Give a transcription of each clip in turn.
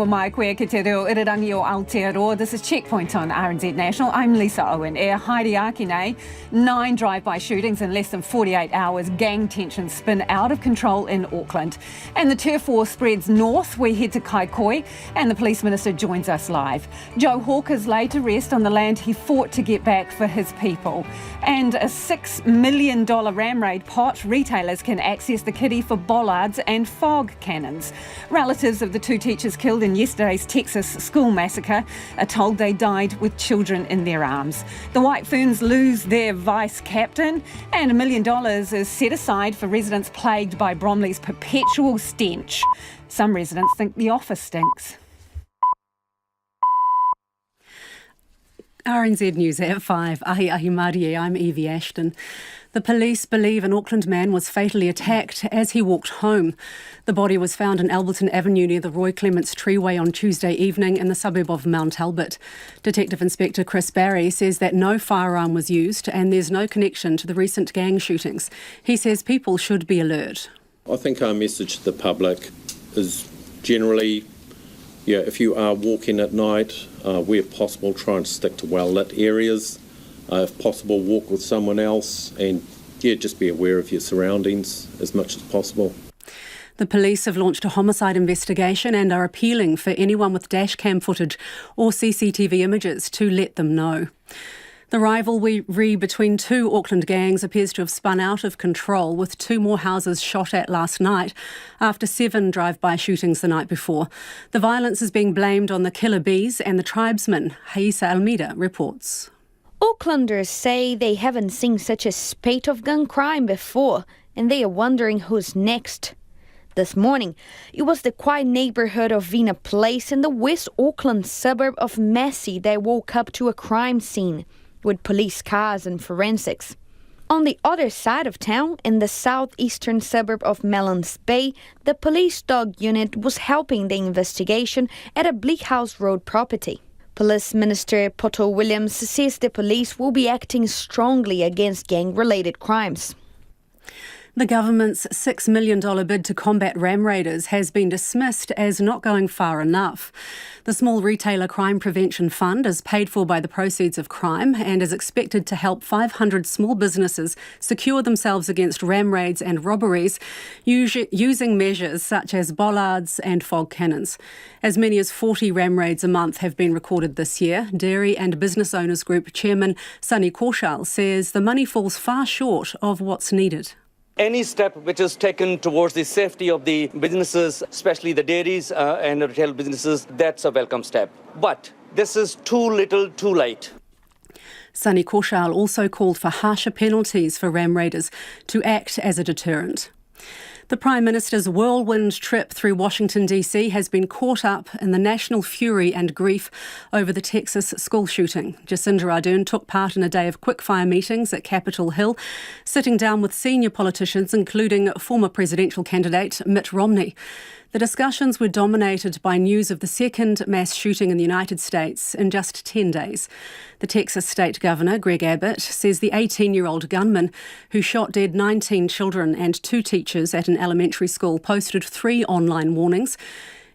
Mai koe ki te reo irirangi o Aotearoa. This is Checkpoint on RNZ National. I'm Lisa Owen. Haere ake nei, 9 drive-by shootings in less than 48 hours. Gang tensions spin out of control in Auckland. And the turf war spreads north. We head to Kaikooi and the police minister joins us live. Joe Hawke is laid to rest on the land he fought to get back for his people. And a $6 million ram raid pot. Retailers can access the kitty for bollards and fog cannons. Relatives of the 2 teachers killed in yesterday's Texas school massacre are told they died with children in their arms. The White Ferns lose their vice captain and $1 million is set aside for residents plagued by Bromley's perpetual stench. Some residents think the office stinks. RNZ News at 5. Ahi Māori, I'm Evie Ashton. The police believe an Auckland man was fatally attacked as he walked home. The body was found in Alberton Avenue near the Roy Clements Treeway on Tuesday evening in the suburb of Mount Albert. Detective Inspector Chris Barry says that no firearm was used and there's no connection to the recent gang shootings. He says people should be alert. I think our message to the public is generally, if you are walking at night, where possible, try and stick to well-lit areas. If possible, walk with someone else and, just be aware of your surroundings as much as possible. The police have launched a homicide investigation and are appealing for anyone with dashcam footage or CCTV images to let them know. The rivalry between 2 Auckland gangs appears to have spun out of control, with 2 more houses shot at last night after 7 drive-by shootings the night before. The violence is being blamed on the killer bees and the tribesmen. Haisa Almeida reports. Aucklanders say they haven't seen such a spate of gun crime before, and they are wondering who's next. This morning, it was the quiet neighbourhood of Vina Place in the West Auckland suburb of Massey that woke up to a crime scene, with police cars and forensics. On the other side of town, in the southeastern suburb of Mellons Bay, the police dog unit was helping the investigation at a Bleak House Road property. Police Minister Poto Williams says the police will be acting strongly against gang-related crimes. The government's $6 million bid to combat ram raiders has been dismissed as not going far enough. The Small Retailer Crime Prevention Fund is paid for by the proceeds of crime and is expected to help 500 small businesses secure themselves against ram raids and robberies using measures such as bollards and fog cannons. As many as 40 ram raids a month have been recorded this year. Dairy and Business Owners Group Chairman Sunny Kaushal says the money falls far short of what's needed. Any step which is taken towards the safety of the businesses, especially the dairies and the retail businesses, that's a welcome step. But this is too little, too late. Sunny Kaushal also called for harsher penalties for ram raiders to act as a deterrent. The Prime Minister's whirlwind trip through Washington DC has been caught up in the national fury and grief over the Texas school shooting. Jacinda Ardern took part in a day of quickfire meetings at Capitol Hill, sitting down with senior politicians, including former presidential candidate Mitt Romney. The discussions were dominated by news of the second mass shooting in the United States in just 10 days. The Texas State Governor, Greg Abbott, says the 18-year-old gunman who shot dead 19 children and 2 teachers at an elementary school posted 3 online warnings.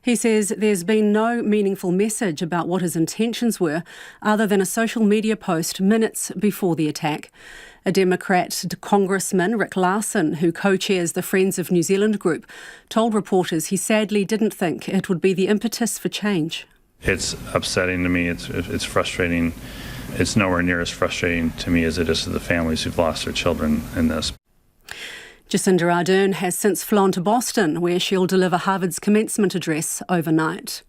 He says there's been no meaningful message about what his intentions were other than a social media post minutes before the attack. A Democrat Congressman, Rick Larson, who co-chairs the Friends of New Zealand group, told reporters he sadly didn't think it would be the impetus for change. It's upsetting to me. It's frustrating. It's nowhere near as frustrating to me as it is to the families who've lost their children in this. Jacinda Ardern has since flown to Boston, where she'll deliver Harvard's commencement address overnight.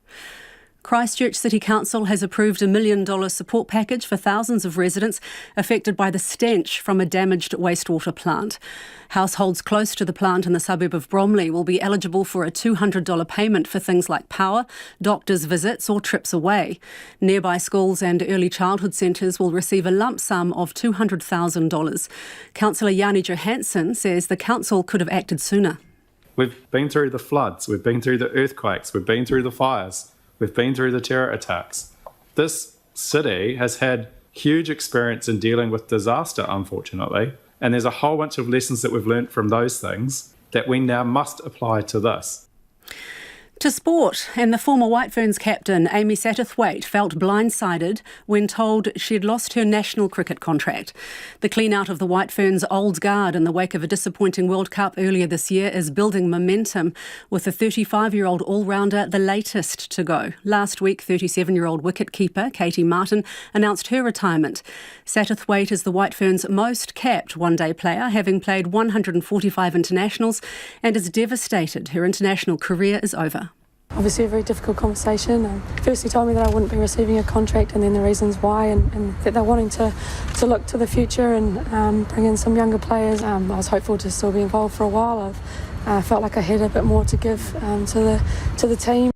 Christchurch City Council has approved $1 million support package for thousands of residents affected by the stench from a damaged wastewater plant. Households close to the plant in the suburb of Bromley will be eligible for a $200 payment for things like power, doctor's visits or trips away. Nearby schools and early childhood centres will receive a lump sum of $200,000. Councillor Jani Johansson says the council could have acted sooner. We've been through the floods, we've been through the earthquakes, we've been through the fires. We've been through the terror attacks. This city has had huge experience in dealing with disaster, unfortunately, and there's a whole bunch of lessons that we've learnt from those things that we now must apply to this. To sport, and the former White Ferns captain Amy Satterthwaite felt blindsided when told she'd lost her national cricket contract. The clean-out of the White Ferns' old guard in the wake of a disappointing World Cup earlier this year is building momentum, with the 35-year-old all-rounder the latest to go. Last week, 37-year-old wicket-keeper Katie Martin announced her retirement. Satterthwaite is the White Ferns' most capped one-day player, having played 145 internationals, and is devastated her international career is over. Obviously a very difficult conversation. First he told me that I wouldn't be receiving a contract, and then the reasons why, and that they're wanting to look to the future and bring in some younger players. I was hopeful to still be involved for a while. I felt like I had a bit more to give to the team.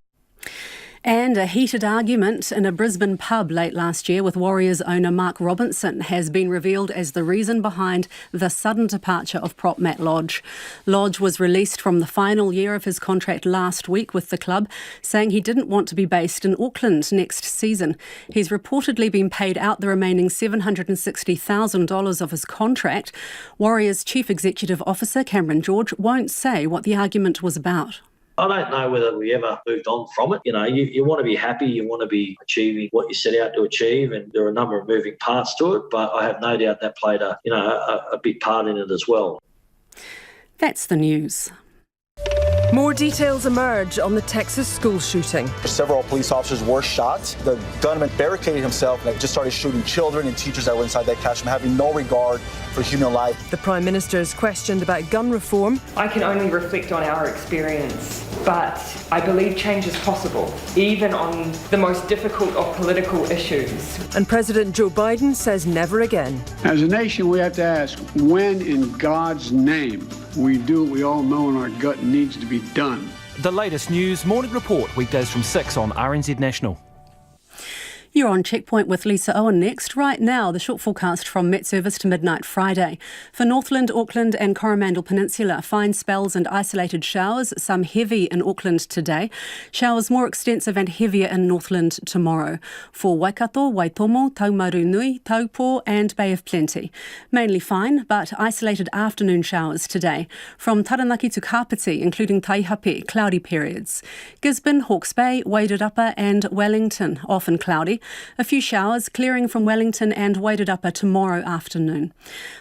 And a heated argument in a Brisbane pub late last year with Warriors owner Mark Robinson has been revealed as the reason behind the sudden departure of prop Matt Lodge. Lodge was released from the final year of his contract last week with the club, saying he didn't want to be based in Auckland next season. He's reportedly been paid out the remaining $760,000 of his contract. Warriors Chief Executive Officer Cameron George won't say what the argument was about. I don't know whether we ever moved on from it. You know, you want to be happy, you want to be achieving what you set out to achieve, and there are a number of moving parts to it, but I have no doubt that played a big part in it as well. That's the news. More details emerge on the Texas school shooting. Several police officers were shot. The gunman barricaded himself and just started shooting children and teachers that were inside that classroom, having no regard for human life. The Prime Minister is questioned about gun reform. I can only reflect on our experience, but I believe change is possible, even on the most difficult of political issues. And President Joe Biden says never again. As a nation, we have to ask, when in God's name we do what we all know in our gut needs to be done. The latest news morning report, weekdays from 6 on RNZ National. You're on Checkpoint with Lisa Owen next. Right now, the short forecast from Met Service to midnight Friday. For Northland, Auckland and Coromandel Peninsula, fine spells and isolated showers, some heavy in Auckland today. Showers more extensive and heavier in Northland tomorrow. For Waikato, Waitomo, Taumarunui, Taupo and Bay of Plenty. Mainly fine, but isolated afternoon showers today. From Taranaki to Kapiti, including Taihape, cloudy periods. Gisborne, Hawke's Bay, Wairarapa and Wellington, often cloudy. A few showers clearing from Wellington and Wairarapa tomorrow afternoon.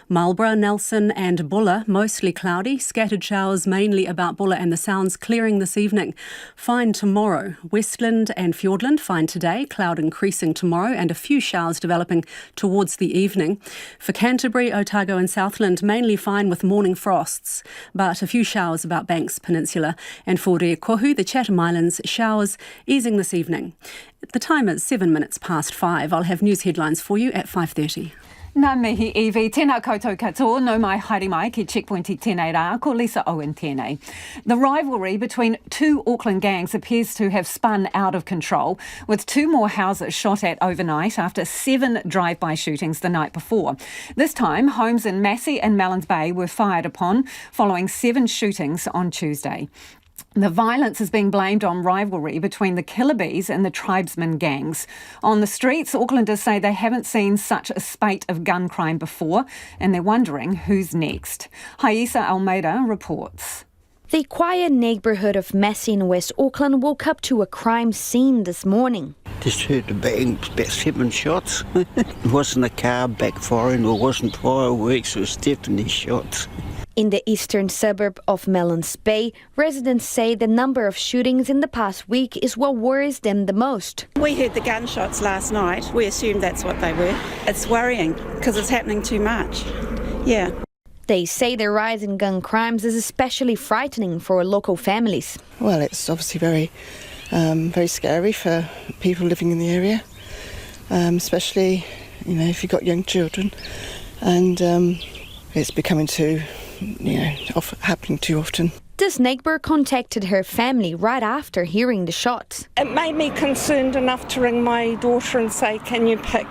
Marlborough, Nelson and Bulla, mostly cloudy. Scattered showers mainly about Bulla and the Sounds, clearing this evening. Fine tomorrow. Westland and Fiordland, fine today. Cloud increasing tomorrow and a few showers developing towards the evening. For Canterbury, Otago and Southland, mainly fine with morning frosts, but a few showers about Banks Peninsula. And for Reakohu, the Chatham Islands, showers easing this evening. The time is 7 minutes past 5. I'll have news headlines for you at 5:30. Nā mihi iwi, tēnā koutou katoa, no mai haere mai ki Checkpoint i tēnei rā, ko Lisa Owen tēnei. The rivalry between two Auckland gangs appears to have spun out of control, with two more houses shot at overnight after 7 drive-by shootings the night before. This time, homes in Massey and Mellons Bay were fired upon, following 7 shootings on Tuesday. The violence is being blamed on rivalry between the Killabees and the tribesmen gangs. On the streets, Aucklanders say they haven't seen such a spate of gun crime before, and they're wondering who's next. Haisa Almeida reports. The quiet neighbourhood of Massey in West Auckland woke up to a crime scene this morning. Just heard the bang, about 7 shots. It wasn't a car backfiring, or wasn't fireworks, it was definitely shots. In the eastern suburb of Mellons Bay, residents say the number of shootings in the past week is what worries them the most. We heard the gunshots last night. We assumed that's what they were. It's worrying because it's happening too much. Yeah. They say the rise in gun crimes is especially frightening for local families. Well, it's obviously very scary for people living in the area, especially, if you've got young children, and it's becoming happening too often. This neighbour contacted her family right after hearing the shots. It made me concerned enough to ring my daughter and say, can you pick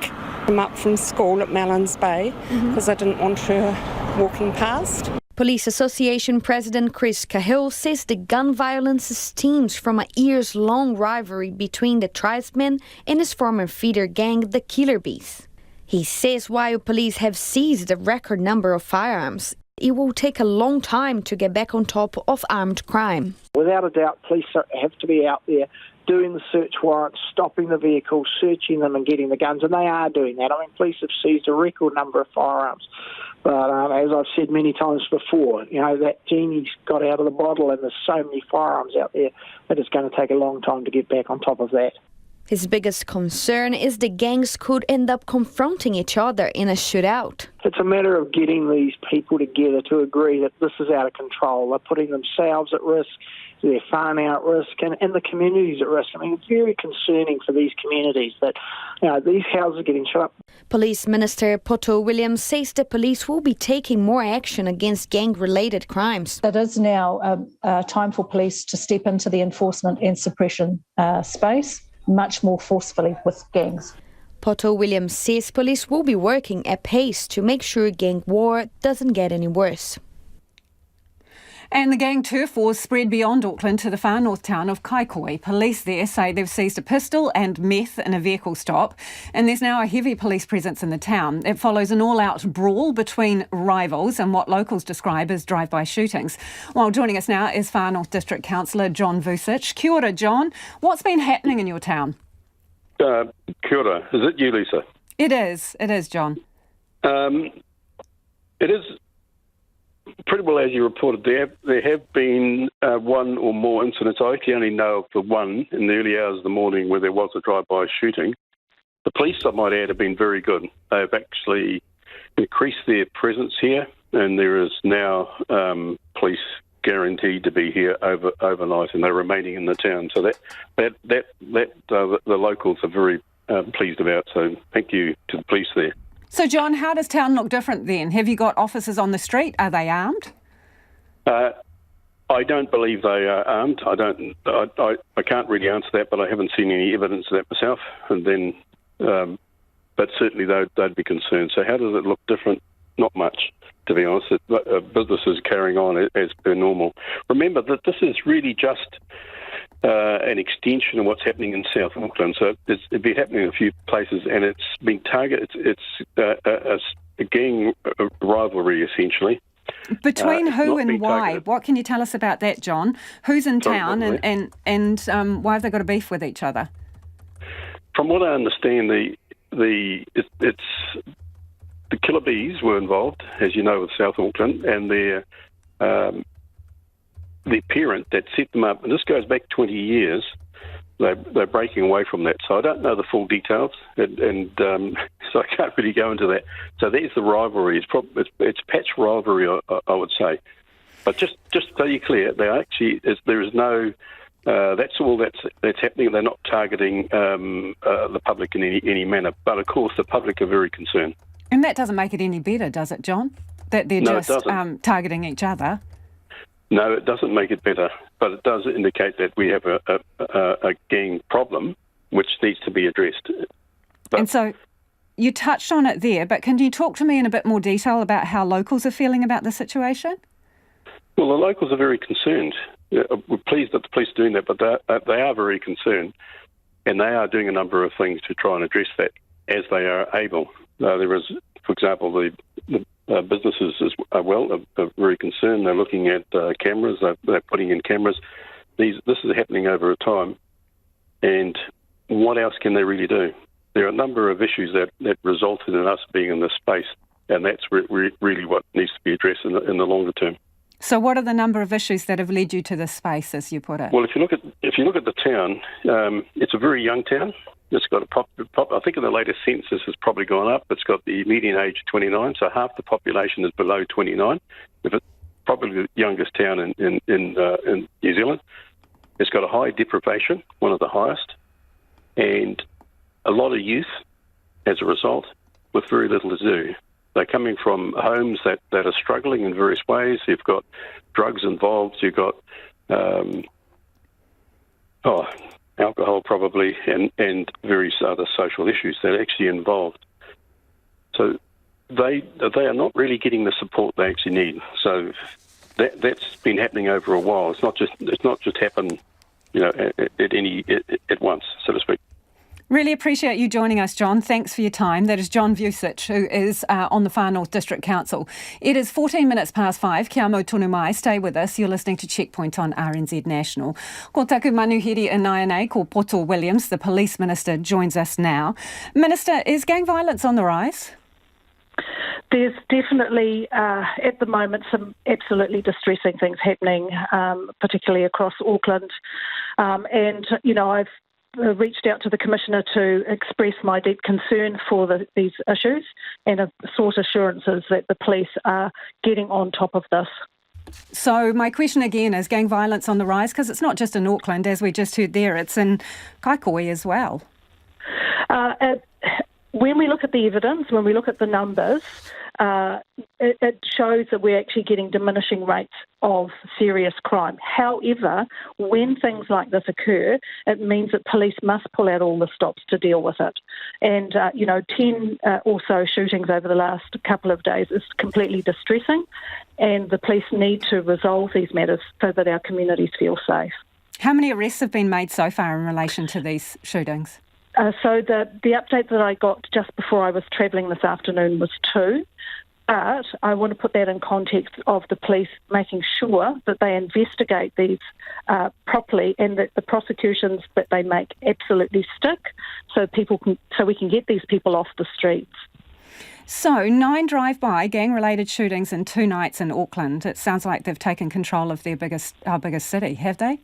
him up from school at Mellons Bay? Because I didn't want her walking past. Police Association President Chris Cahill says the gun violence stems from a years-long rivalry between the tribesmen and his former feeder gang, the Killabees. He says while police have seized a record number of firearms, It will take a long time to get back on top of armed crime. Without a doubt, police have to be out there doing the search warrants, stopping the vehicles, searching them and getting the guns, and they are doing that. I mean, police have seized a record number of firearms. But as I've said many times before, that genie's got out of the bottle and there's so many firearms out there that it's going to take a long time to get back on top of that. His biggest concern is the gangs could end up confronting each other in a shootout. It's a matter of getting these people together to agree that this is out of control. They're putting themselves at risk, their farm at risk, and the communities at risk. I mean, it's very concerning for these communities that these houses are getting shut up. Police Minister Poto Williams says the police will be taking more action against gang-related crimes. It is now time for police to step into the enforcement and suppression space much more forcefully with gangs. Poto Williams says police will be working at pace to make sure gang war doesn't get any worse. And the gang turf wars spread beyond Auckland to the far north town of Kaikoui. Police there say they've seized a pistol and meth in a vehicle stop, and there's now a heavy police presence in the town. It follows an all-out brawl between rivals and what locals describe as drive-by shootings. Well, joining us now is Far North District Councillor John Vucic. Kia ora, John. What's been happening in your town? Kia ora. Is it you, Lisa? It is, John. It is pretty well as you reported. There have been one or more incidents. I actually only know of the one in the early hours of the morning where there was a drive-by shooting. The police, I might add, have been very good. They've actually increased their presence here, and there is now police guaranteed to be here overnight, and they're remaining in the town. So that the locals are very pleased about. So thank you to the police there. So, John, how does town look different then? Have you got officers on the street? Are they armed? I don't believe they are armed. I can't really answer that, but I haven't seen any evidence of that myself. And then, but certainly they'd be concerned. So, how does it look different? Not much, to be honest. Business is carrying on as per normal. Remember that this is really just an extension of what's happening in South Auckland. So it's been happening in a few places, and it's been targeted. It's a gang rivalry, essentially. Between who and why? Targeted. What can you tell us about that, John? Who's in town, and why have they got a beef with each other? From what I understand, the killer bees were involved, as you know, with South Auckland, and their parent that set them up, and this goes back 20 years, they're breaking away from that. So I don't know the full details, and so I can't really go into that. So there's the rivalry. It's patch rivalry, I would say. But just so you're clear, there is no. That's all that's happening. They're not targeting the public in any manner. But of course, the public are very concerned. And that doesn't make it any better, does it, John? That they're just targeting each other. No, it doesn't make it better, but it does indicate that we have a gang problem which needs to be addressed. And so you touched on it there, but can you talk to me in a bit more detail about how locals are feeling about the situation? Well, the locals are very concerned. We're pleased that the police are doing that, but they are very concerned, and they are doing a number of things to try and address that as they are able. There is, for example, the businesses are very concerned. They're looking at cameras. They're putting in cameras. This is happening over a time. And what else can they really do? There are a number of issues that resulted in us being in this space, and that's really what needs to be addressed in the longer term. So, what are the number of issues that have led you to this space, as you put it? Well, if you look at the town, it's a very young town. It's got I think in the latest census has probably gone up. It's got the median age of 29, so half the population is below 29. It's probably the youngest town in New Zealand. It's got a high deprivation, one of the highest, and a lot of youth as a result with very little to do. They're coming from homes that are struggling in various ways. You've got drugs involved. You've got alcohol probably, and various other social issues that are actually involved. So they are not really getting the support they actually need. So that's been happening over a while. It's not just happened, at once, so to speak. Really appreciate you joining us, John. Thanks for your time. That is John Vucic, who is on the Far North District Council. It is 14 minutes past 5. Kia mau tonu mai. Stay with us. You're listening to Checkpoint on RNZ National. Ko taku manuhiri inai ko Poto Williams, the Police Minister, joins us now. Minister, is gang violence on the rise? There's definitely, at the moment, some absolutely distressing things happening, particularly across Auckland. And, I've reached out to the Commissioner to express my deep concern for these issues and have sought assurances that the police are getting on top of this. So my question again is gang violence on the rise? Because it's not just in Auckland, as we just heard there, it's in Kaikooi as well. When we look at the evidence, when we look at the numbers, it shows that we're actually getting diminishing rates of serious crime. However, when things like this occur, it means that police must pull out all the stops to deal with it. And, 10 or so shootings over the last couple of days is completely distressing, and the police need to resolve these matters so that our communities feel safe. How many arrests have been made so far in relation to these shootings? So the update that I got just before I was travelling this afternoon was 2, but I want to put that in context of the police making sure that they investigate these properly and that the prosecutions that they make absolutely stick so we can get these people off the streets. So 9 drive-by gang-related shootings in 2 nights in Auckland. It sounds like they've taken control of our biggest city, have they?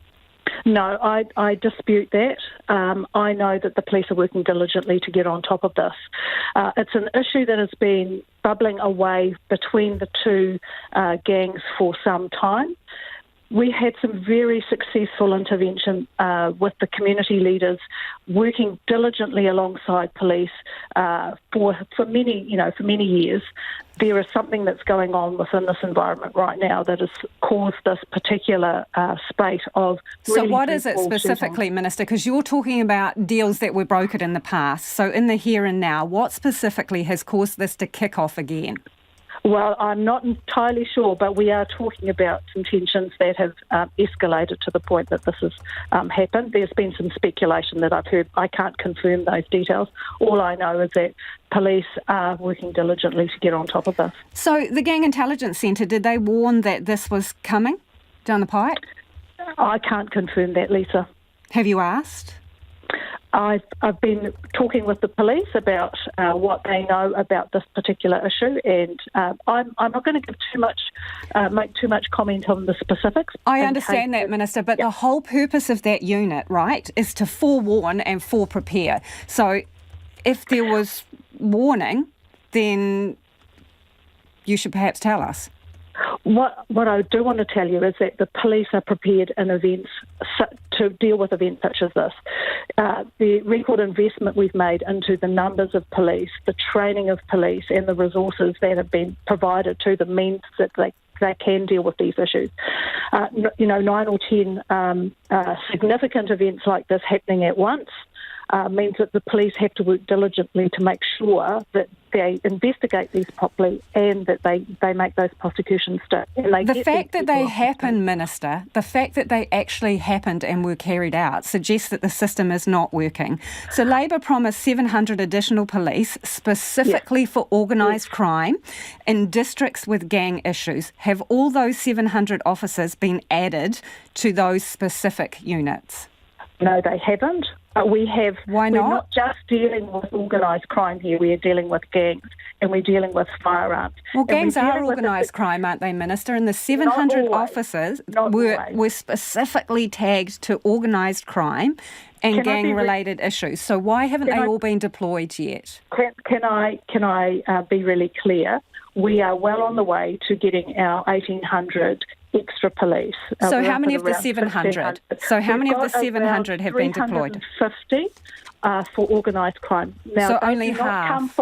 No, I dispute that. I know that the police are working diligently to get on top of this. It's an issue that has been bubbling away between the 2 gangs for some time. We had some very successful intervention with the community leaders working diligently alongside police for many years. There is something that's going on within this environment right now that has caused this particular spate of. So what is it specifically, Minister? Because you're talking about deals that were brokered in the past. So in the here and now, what specifically has caused this to kick off again? Well, I'm not entirely sure, but we are talking about some tensions that have escalated to the point that this has happened. There's been some speculation that I've heard. I can't confirm those details. All I know is that police are working diligently to get on top of this. So the Gang Intelligence Centre, did they warn that this was coming down the pipe? I can't confirm that, Lisa. Have you asked? I've been talking with the police about what they know about this particular issue, and I'm not going to give make too much comment on the specifics. I understand that, Minister, but the whole purpose of that unit, right, is to forewarn and foreprepare. So if there was warning, then you should perhaps tell us. What I do want to tell you is that the police are prepared in events to deal with events such as this. The record investment we've made into the numbers of police, the training of police and the resources that have been provided to them means that they can deal with these issues. 9 or 10 significant events like this happening at once means that the police have to work diligently to make sure that they investigate these properly and that they make those prosecutions stick. The fact that they happen, Minister, the fact that they actually happened and were carried out suggests that the system is not working. So Labor promised 700 additional police specifically for organised crime in districts with gang issues. Have all those 700 officers been added to those specific units? No, they haven't. We have. Why not? We're not just dealing with organised crime here. We are dealing with gangs and we're dealing with firearms. Well, gangs are organised crime, aren't they, Minister? And the 700 officers were specifically tagged to organised crime and gang-related issues. So why haven't they all been deployed yet? Can I be really clear? We are well on the way to getting our 1,800 extra police. So how many of the 700? So how many of the 700 have been deployed? 350 for organised crime. Now, so only half.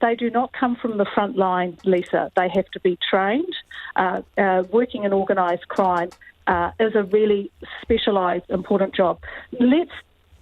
They do not come from the front line, Lisa. They have to be trained. Working in organised crime is a really specialised, important job. Let's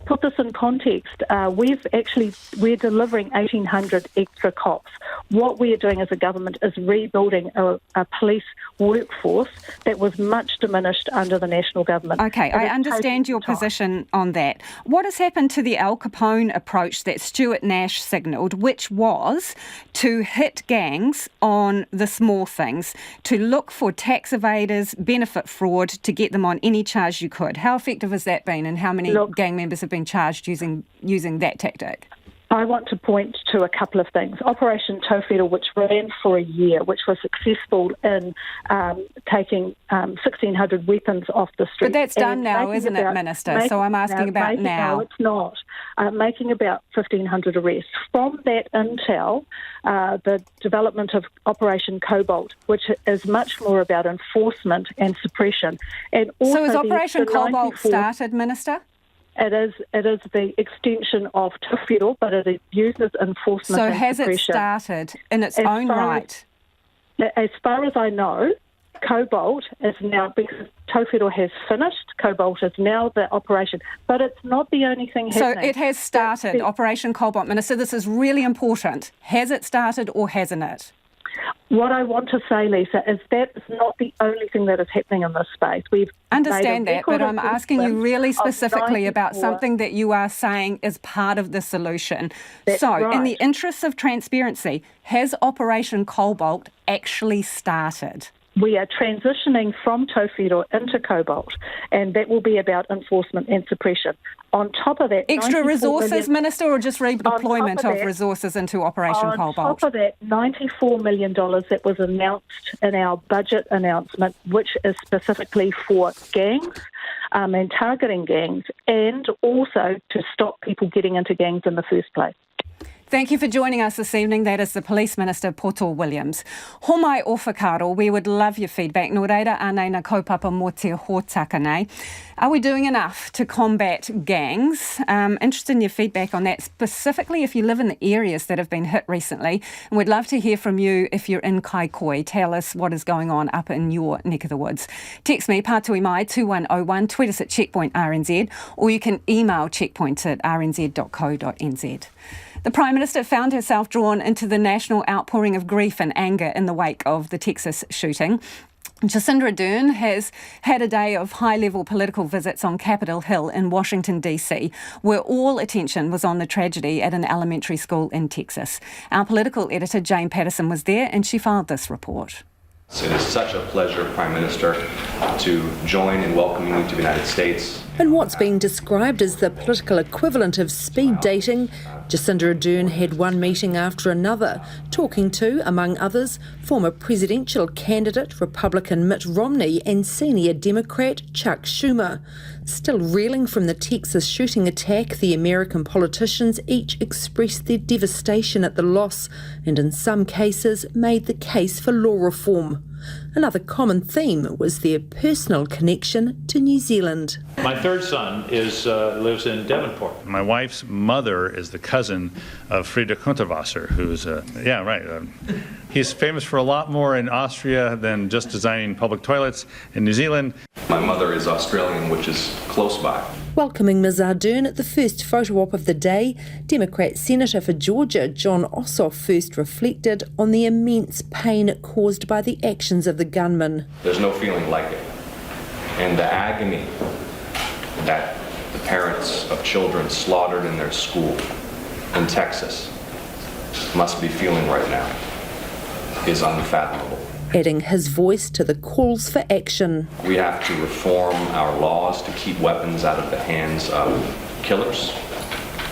put this in context, we're delivering 1,800 extra cops. What we are doing as a government is rebuilding a police workforce that was much diminished under the national government. Okay, I understand your position on that. What has happened to the Al Capone approach that Stuart Nash signalled, which was to hit gangs on the small things, to look for tax evaders, benefit fraud, to get them on any charge you could? How effective has that been, and how many gang members have been charged using that tactic? I want to point to a couple of things. Operation Towhiro, which ran for a year, which was successful in taking 1,600 weapons off the street. But that's done now, isn't it, Minister? So I'm asking about now. No, it's not. Making about 1,500 arrests. From that intel, the development of Operation Cobalt, which is much more about enforcement and suppression. And also so has Operation Cobalt started, Minister? It is the extension of Towhiro, but it uses enforcement and suppression. So has it started in its own right? As far as I know, Cobalt is now, because Towhiro has finished, Cobalt is now the operation. But it's not the only thing happening. So it has started, Operation Cobalt. Minister, this is really important. Has it started or hasn't it? What I want to say, Lisa, is that it's not the only thing that is happening in this space. We've understand that, but I'm asking you really specifically about something that you are saying is part of the solution. That's right. In the interests of transparency, has Operation Cobalt actually started? We are transitioning from Towhiro into Cobalt, and that will be about enforcement and suppression. On top of that, extra resources, Minister, or just redeployment of resources into Operation Cobalt? On top of that, $94 million that was announced in our budget announcement, which is specifically for gangs and targeting gangs, and also to stop people getting into gangs in the first place. Thank you for joining us this evening. That is the Police Minister, Poto Williams. Homai o whakaro, we would love your feedback. Nō reira, anei na kaupapa mō te hōtaka nei. Are we doing enough to combat gangs? Interested in your feedback on that, specifically if you live in the areas that have been hit recently. And we'd love to hear from you if you're in Kaikooi. Tell us what is going on up in your neck of the woods. Text me, Pātui Mai 2101, tweet us at Checkpoint RNZ, or you can email checkpoints@rnz.co.nz. The Prime Minister found herself drawn into the national outpouring of grief and anger in the wake of the Texas shooting. Jacinda Ardern has had a day of high-level political visits on Capitol Hill in Washington, D.C., where all attention was on the tragedy at an elementary school in Texas. Our political editor, Jane Patterson, was there and she filed this report. It is such a pleasure, Prime Minister, to join in welcoming you to the United States. In what's being described as the political equivalent of speed dating, Jacinda Ardern had one meeting after another, talking to, among others, former presidential candidate Republican Mitt Romney and senior Democrat Chuck Schumer. Still reeling from the Texas shooting attack, the American politicians each expressed their devastation at the loss and in some cases made the case for law reform. Another common theme was their personal connection to New Zealand. My third son lives in Devonport. My wife's mother is the cousin of Friedrich Hunterwasser, who's he's famous for a lot more in Austria than just designing public toilets in New Zealand. My mother is Australian, which is close by. Welcoming Ms Ardern at the first photo op of the day, Democrat Senator for Georgia John Ossoff first reflected on the immense pain caused by the actions of the gunman. There's no feeling like it. And the agony that the parents of children slaughtered in their school in Texas must be feeling right now is unfathomable. Adding his voice to the calls for action. We have to reform our laws to keep weapons out of the hands of killers,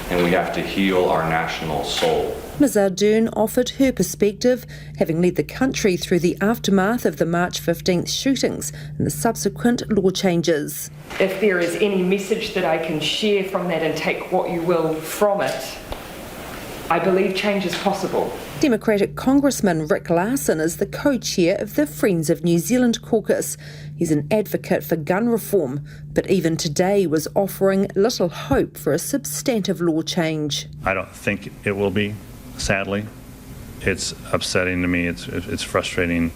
and we have to heal our national soul. Ms Ardern offered her perspective, having led the country through the aftermath of the March 15th shootings and the subsequent law changes. If there is any message that I can share from that and take what you will from it, I believe change is possible. Democratic Congressman Rick Larson is the co-chair of the Friends of New Zealand caucus. He's an advocate for gun reform, but even today was offering little hope for a substantive law change. I don't think it will be, sadly. It's upsetting to me. It's frustrating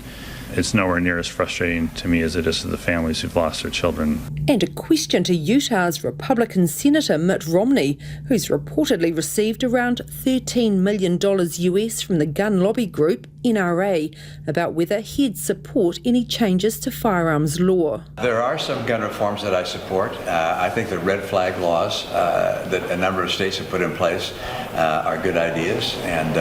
it's nowhere near as frustrating to me as it is to the families who've lost their children. And a question to Utah's Republican Senator Mitt Romney, who's reportedly received around $13 million US from the gun lobby group NRA, about whether he'd support any changes to firearms law. There are some gun reforms that I support. I think the red flag laws that a number of states have put in place are good ideas, and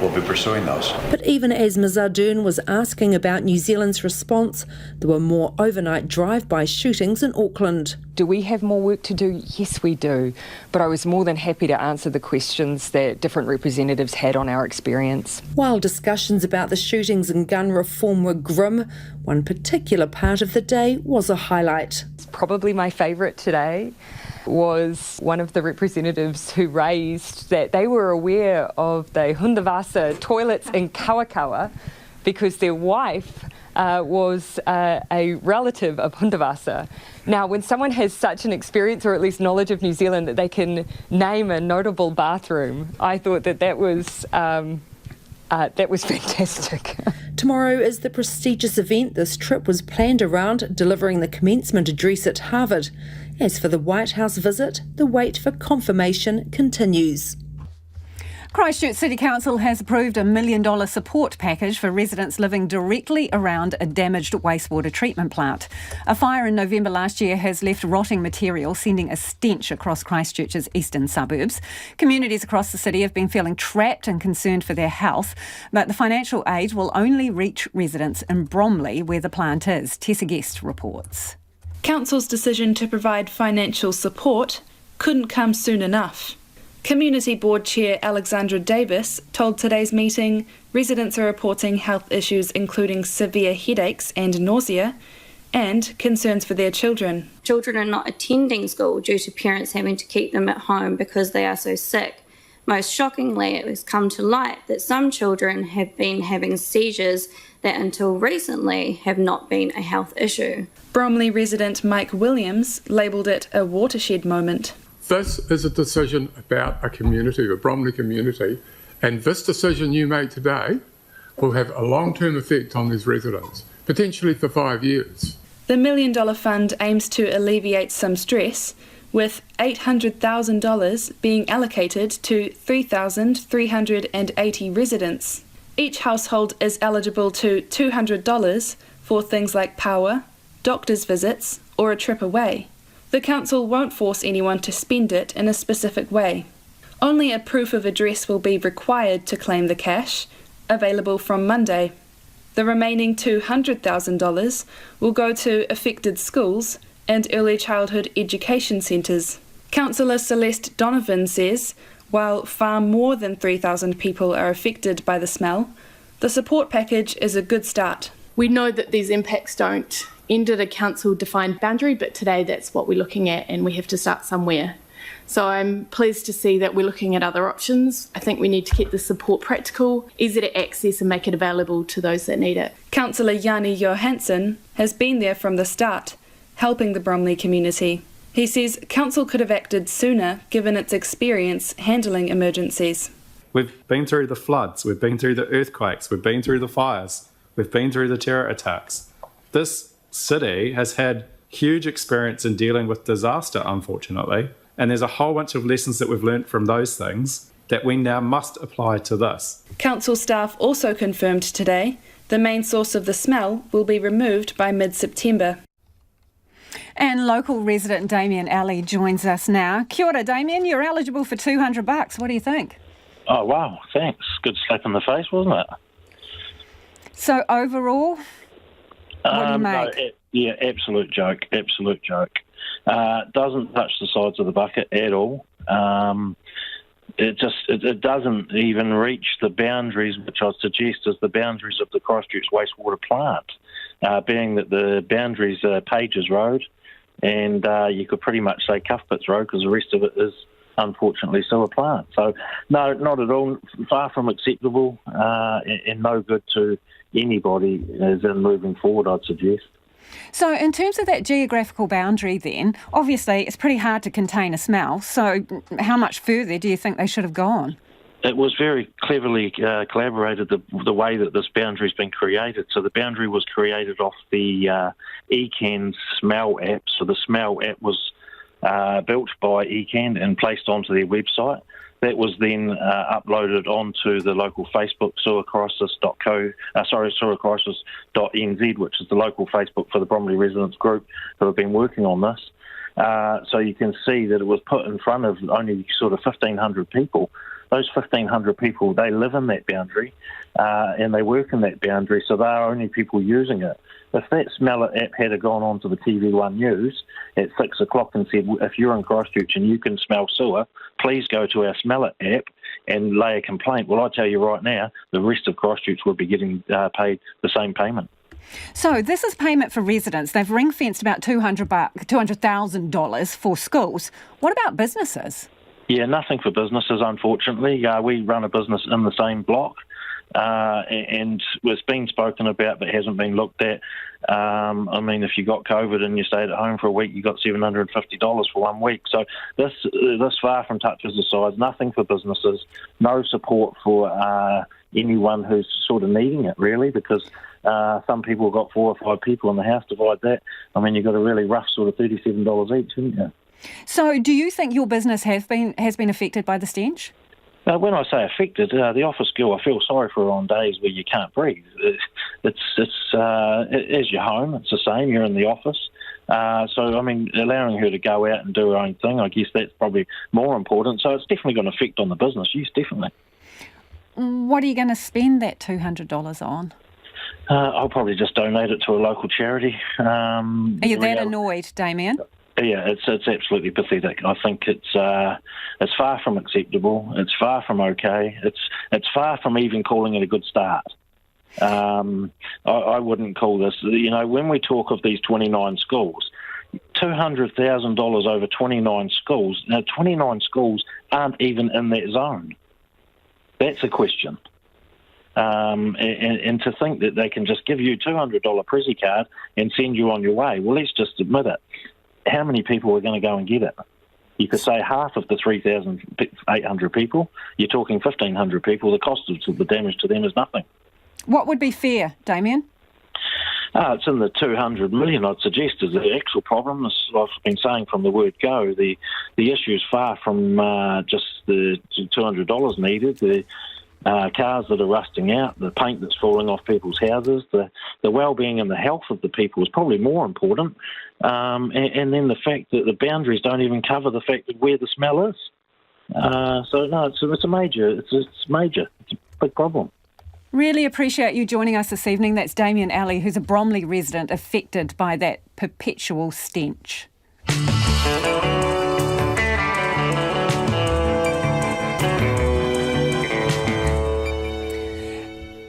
we'll be pursuing those. But even as Ms Ardern was asking about New Zealand's response, there were more overnight drive-by shootings in Auckland. Do we have more work to do? Yes, we do. But I was more than happy to answer the questions that different representatives had on our experience. While discussions about the shootings and gun reform were grim, one particular part of the day was a highlight. Probably my favourite today was one of the representatives who raised that they were aware of the Hundavasa toilets in Kawakawa because their wife was a relative of Hundavasa. Now, when someone has such an experience or at least knowledge of New Zealand that they can name a notable bathroom, I thought that was fantastic. Tomorrow is the prestigious event this trip was planned around, delivering the commencement address at Harvard. As for the White House visit, the wait for confirmation continues. Christchurch City Council has approved a $1 million support package for residents living directly around a damaged wastewater treatment plant. A fire in November last year has left rotting material, sending a stench across Christchurch's eastern suburbs. Communities across the city have been feeling trapped and concerned for their health, but the financial aid will only reach residents in Bromley, where the plant is. Tessa Guest reports. Council's decision to provide financial support couldn't come soon enough. Community Board Chair Alexandra Davis told today's meeting residents are reporting health issues including severe headaches and nausea and concerns for their children. Children are not attending school due to parents having to keep them at home because they are so sick. Most shockingly, it has come to light that some children have been having seizures that until recently have not been a health issue. Bromley resident Mike Williams labelled it a watershed moment. This is a decision about a community, the Bromley community, and this decision you make today will have a long-term effect on these residents, potentially for 5 years. The $1 million fund aims to alleviate some stress, with $800,000 being allocated to 3,380 residents. Each household is eligible to $200 for things like power, doctor's visits, or a trip away. The council won't force anyone to spend it in a specific way. Only a proof of address will be required to claim the cash, available from Monday. The remaining $200,000 will go to affected schools and early childhood education centres. Councillor Celeste Donovan says, while far more than 3,000 people are affected by the smell, the support package is a good start. We know that these impacts don't end at a council-defined boundary, but today that's what we're looking at, and we have to start somewhere. So I'm pleased to see that we're looking at other options. I think we need to keep the support practical, easy to access, and make it available to those that need it. Councillor Yanni Johansson has been there from the start, helping the Bromley community. He says council could have acted sooner given its experience handling emergencies. We've been through the floods, we've been through the earthquakes, we've been through the fires, we've been through the terror attacks. This city has had huge experience in dealing with disaster, unfortunately, and there's a whole bunch of lessons that we've learnt from those things that we now must apply to this. Council staff also confirmed today the main source of the smell will be removed by mid-September. And local resident Damien Alley joins us now. Kia ora, Damien, you're eligible for $200. What do you think? Oh, wow, thanks. Good slap in the face, wasn't it? So overall, what do you make? Yeah, absolute joke. Doesn't touch the sides of the bucket at all. It doesn't even reach the boundaries, which I'd suggest is the boundaries of the Christchurch Wastewater plant, being that the boundaries are Pages Road, and you could pretty much say Cuthbert's Road because the rest of it is unfortunately sewer plant. So no, not at all. Far from acceptable, and no good to anybody as in moving forward, I'd suggest. So in terms of that geographical boundary then, obviously it's pretty hard to contain a smell, so how much further do you think they should have gone? It was very cleverly collaborated, the way that this boundary's been created. So the boundary was created off the eCan Smell app. So the Smell app was built by eCan and placed onto their website. That was then uploaded onto the local Facebook sewercrisis.nz, which is the local Facebook for the Bromley residents group who have been working on this. So you can see that it was put in front of only sort of 1,500 people. Those 1,500 people, they live in that boundary and they work in that boundary, so they are only people using it. If that Smell It app had gone on to the TV1 News at 6 o'clock and said, if you're in Christchurch and you can smell sewer, please go to our Smell It app and lay a complaint. Well, I tell you right now, the rest of Christchurch would be getting paid the same payment. So this is payment for residents. They've ring-fenced about $200,000 for schools. What about businesses? Yeah, nothing for businesses, unfortunately. We run a business in the same block. And it's been spoken about but hasn't been looked at. I mean, if you got COVID and you stayed at home for a week, you got $750 for 1 week. So this far from touches the sides. Nothing for businesses, no support for anyone who's sort of needing it, really, because some people have got 4 or 5 people in the house. Divide that. I mean, you've got a really rough sort of $37 each, haven't you? So do you think your business has been affected by the stench? When I say affected, the office girl, I feel sorry for her on days where you can't breathe. It's as your home, it's the same, you're in the office. So, I mean, allowing her to go out and do her own thing, I guess that's probably more important. So it's definitely got an effect on the business, yes, definitely. What are you going to spend that $200 on? I'll probably just donate it to a local charity. Are you that annoyed, Damien? Yeah, it's absolutely pathetic. I think it's far from acceptable. It's far from okay. It's far from even calling it a good start. I wouldn't call this. You know, when we talk of these 29 schools, $200,000 over 29 schools. Now, 29 schools aren't even in that zone. That's a question. And to think that they can just give you a $200 Prezi card and send you on your way, well, let's just admit it. How many people are going to go and get it? You could say half of the 3,800 people. You're talking 1,500 people. The cost of the damage to them is nothing. What would be fair, Damien? It's in the 200 million, I'd suggest, is the actual problem. As I've been saying from the word go, the issue is far from just the $200 needed. The cars that are rusting out, the paint that's falling off people's houses, the well-being and the health of the people is probably more important. And then the fact that the boundaries don't even cover the fact of where the smell is. So no, it's major. It's a big problem. Really appreciate you joining us this evening. That's Damien Alley, who's a Bromley resident affected by that perpetual stench.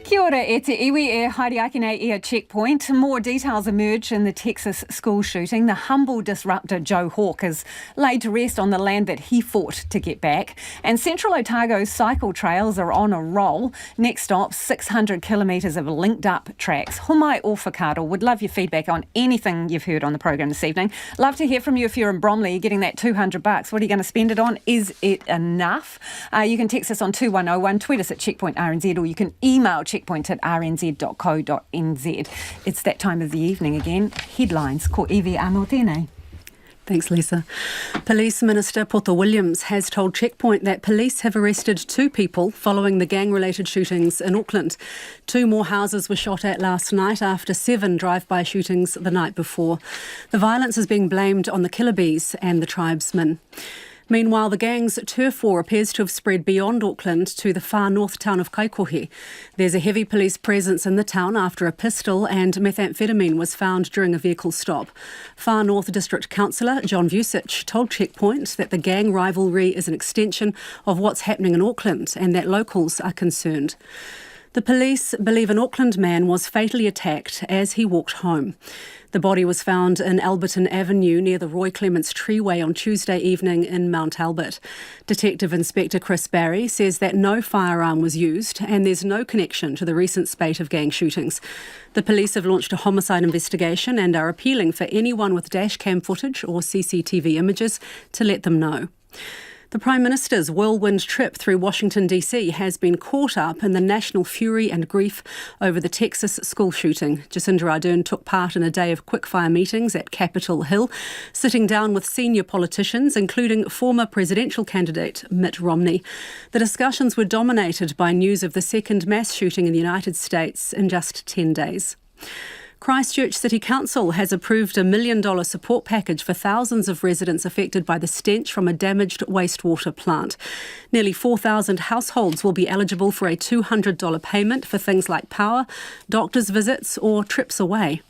Kia ora, e te iwi e haere ake nei e a checkpoint. More details emerge in the Texas school shooting. The humble disruptor Joe Hawke is laid to rest on the land that he fought to get back. And Central Otago's cycle trails are on a roll. Next stop, 600 kilometres of linked up tracks. Humai o whakaaro. Would love your feedback on anything you've heard on the programme this evening. Love to hear from you if you're in Bromley getting that $200. What are you going to spend it on? Is it enough? You can text us on 2101, tweet us at Checkpoint RNZ, or you can email checkpoint@rnz.co.nz. It's that time of the evening again. Headlines. Ko Evie amo tēnei. Thanks, Lisa. Police Minister Poto Williams has told Checkpoint that police have arrested 2 people following the gang-related shootings in Auckland. 2 more houses were shot at last night after 7 drive-by shootings the night before. The violence is being blamed on the Killabees and the tribesmen. Meanwhile, the gang's turf war appears to have spread beyond Auckland to the far north town of Kaikohe. There's a heavy police presence in the town after a pistol and methamphetamine was found during a vehicle stop. Far North District Councillor John Vucic told Checkpoint that the gang rivalry is an extension of what's happening in Auckland and that locals are concerned. The police believe an Auckland man was fatally attacked as he walked home. The body was found in Alberton Avenue near the Roy Clements Treeway on Tuesday evening in Mount Albert. Detective Inspector Chris Barry says that no firearm was used and there's no connection to the recent spate of gang shootings. The police have launched a homicide investigation and are appealing for anyone with dash cam footage or CCTV images to let them know. The Prime Minister's whirlwind trip through Washington DC has been caught up in the national fury and grief over the Texas school shooting. Jacinda Ardern took part in a day of quickfire meetings at Capitol Hill, sitting down with senior politicians, including former presidential candidate Mitt Romney. The discussions were dominated by news of the second mass shooting in the United States in just 10 days. Christchurch City Council has approved $1 million support package for thousands of residents affected by the stench from a damaged wastewater plant. Nearly 4,000 households will be eligible for a $200 payment for things like power, doctor's visits or trips away.